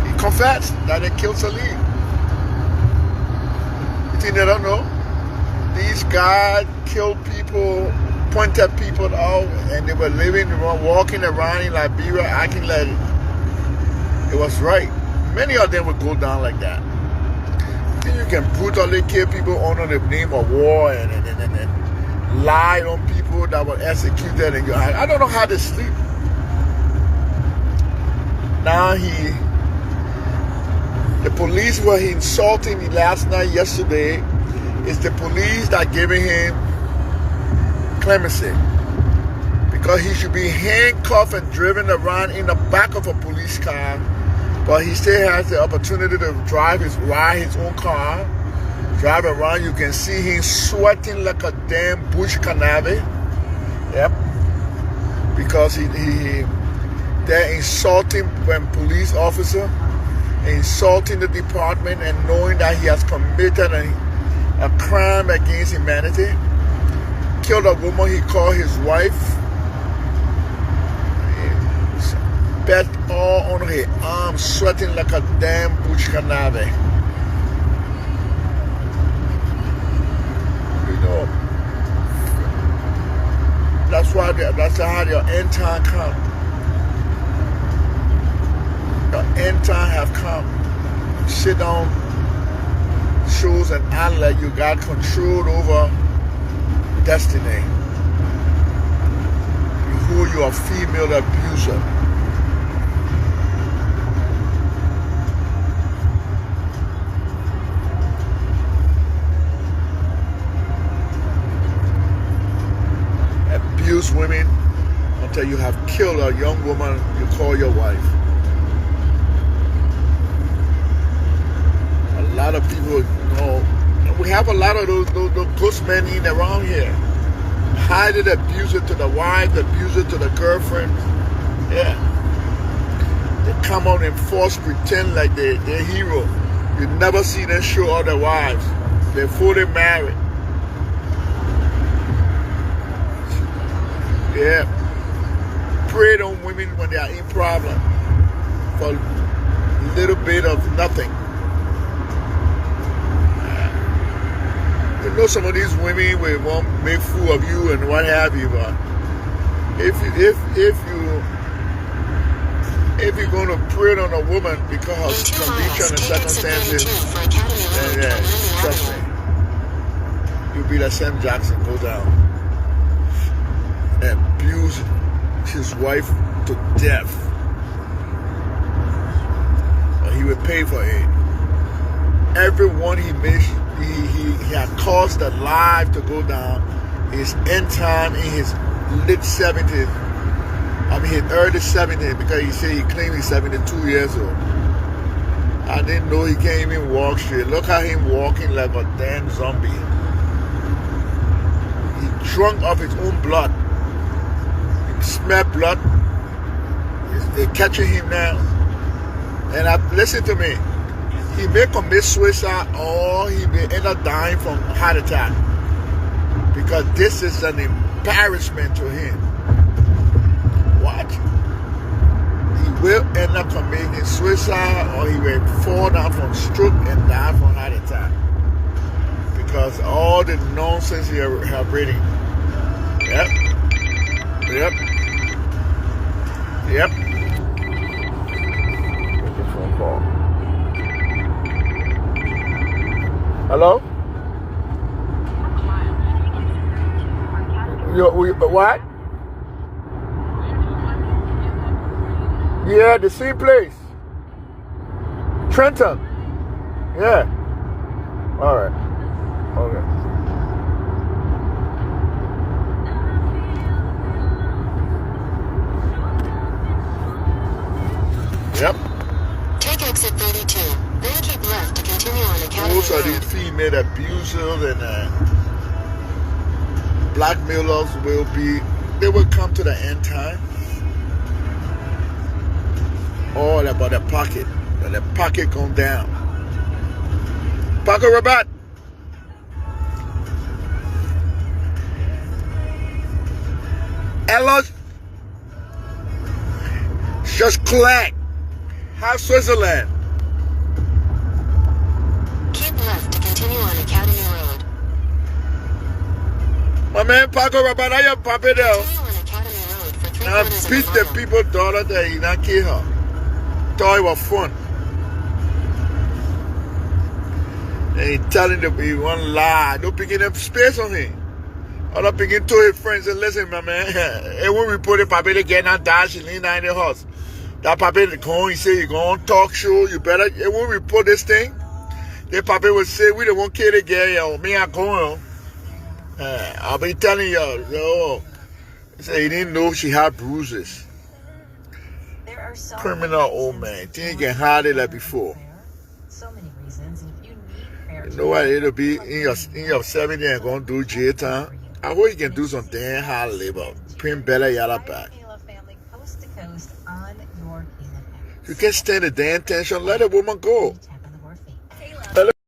He confessed that they killed Salim. You think they don't know? These guys killed people, pointed people out, and they were living, walking around in Liberia, acting like it was right. Many of them would go down like that. You think you can brutally kill people under the name of war and lie on people that were executed in your house? I don't know how they sleep. Now the police were insulting me last night, yesterday. It's the police that giving him clemency. Because he should be handcuffed and driven around in the back of a police car. But he still has the opportunity to ride his own car. Drive around, you can see him sweating like a damn bush cannabis. Yep. Because they're insulting when police officer, insulting the department and knowing that he has committed a crime against humanity. Killed a woman he called his wife. Bet all on her arm, sweating like a damn bush cannabis. You know, that's how your end time come. Your end time have come. Sit down, shows and act like you got control over destiny. Who you are, female abuser. Abuse women until you have killed a young woman you call your wife. A lot of people, we have a lot of those ghost men in around here. Hide it, abuse it to the wife, abuse it to the girlfriend. Yeah. They come out and false pretend like they're hero. You never see them show other wives. They're fully married. Yeah. Preyed on women when they are in problem for a little bit of nothing. You know some of these women will want to make fool of you and what have you, but if you're going to prey on a woman because of condition and circumstances, then yeah, trust me, you'll be like Sam Jackson, go down. Abuse his wife to death. But he will pay for it. Everyone he missed, he had caused the life to go down. His end time in his late 70s. I mean, his early 70s, because he said he claimed he's 72 years old. I didn't know he can't even walk straight. Look at him walking like a damn zombie. He drunk off his own blood. He smelled blood. They're catching him now. And listen to me. He may commit suicide or he may end up dying from heart attack. Because this is an embarrassment to him. What? He will end up committing suicide or he will fall down from stroke and die from heart attack. Because all the nonsense he have reading. Yep. Yep. Yep. Take a phone call. Hello? What? Yeah, the same place. Trenton. Yeah. All right. Okay. Yep. Take exit 32. Then keep left to continue on Academy Most of Road. these female abusers and blackmailers they will come to the end time. All about the pocket. When the pocket come down. Paco Rabat. Ellos. Just clack. Half Switzerland. Keep left to continue on Academy Road. My man Paco Rabat, I am Papa there. Continue on Academy Road for Now 3/4 of beat a the mile. people's daughter that he not kill her. Thought it was fun. And he telling them he one lie. Don't picking up space on him. All up picking to his friends and listen, my man. And when we put it, Papa they get not die, she lean down in the house. That Papa they go and say you go on talk show, you better. And when we put this thing, then Papa would say we don't want kill the girl, yo. Me I go. I'll be telling y'all, yo. He said he didn't know she had bruises. There are so Criminal many old reasons man. if Think you you can want hide it prayer, like before. So many reasons. And if you need prayer, You know what? It'll be in your 70 and going to do jail time. I hope you can do some damn hard labor. Print better yada back. Kayla family coast to coast on your Kayla Package. You can't stand the damn tension. Let a woman go.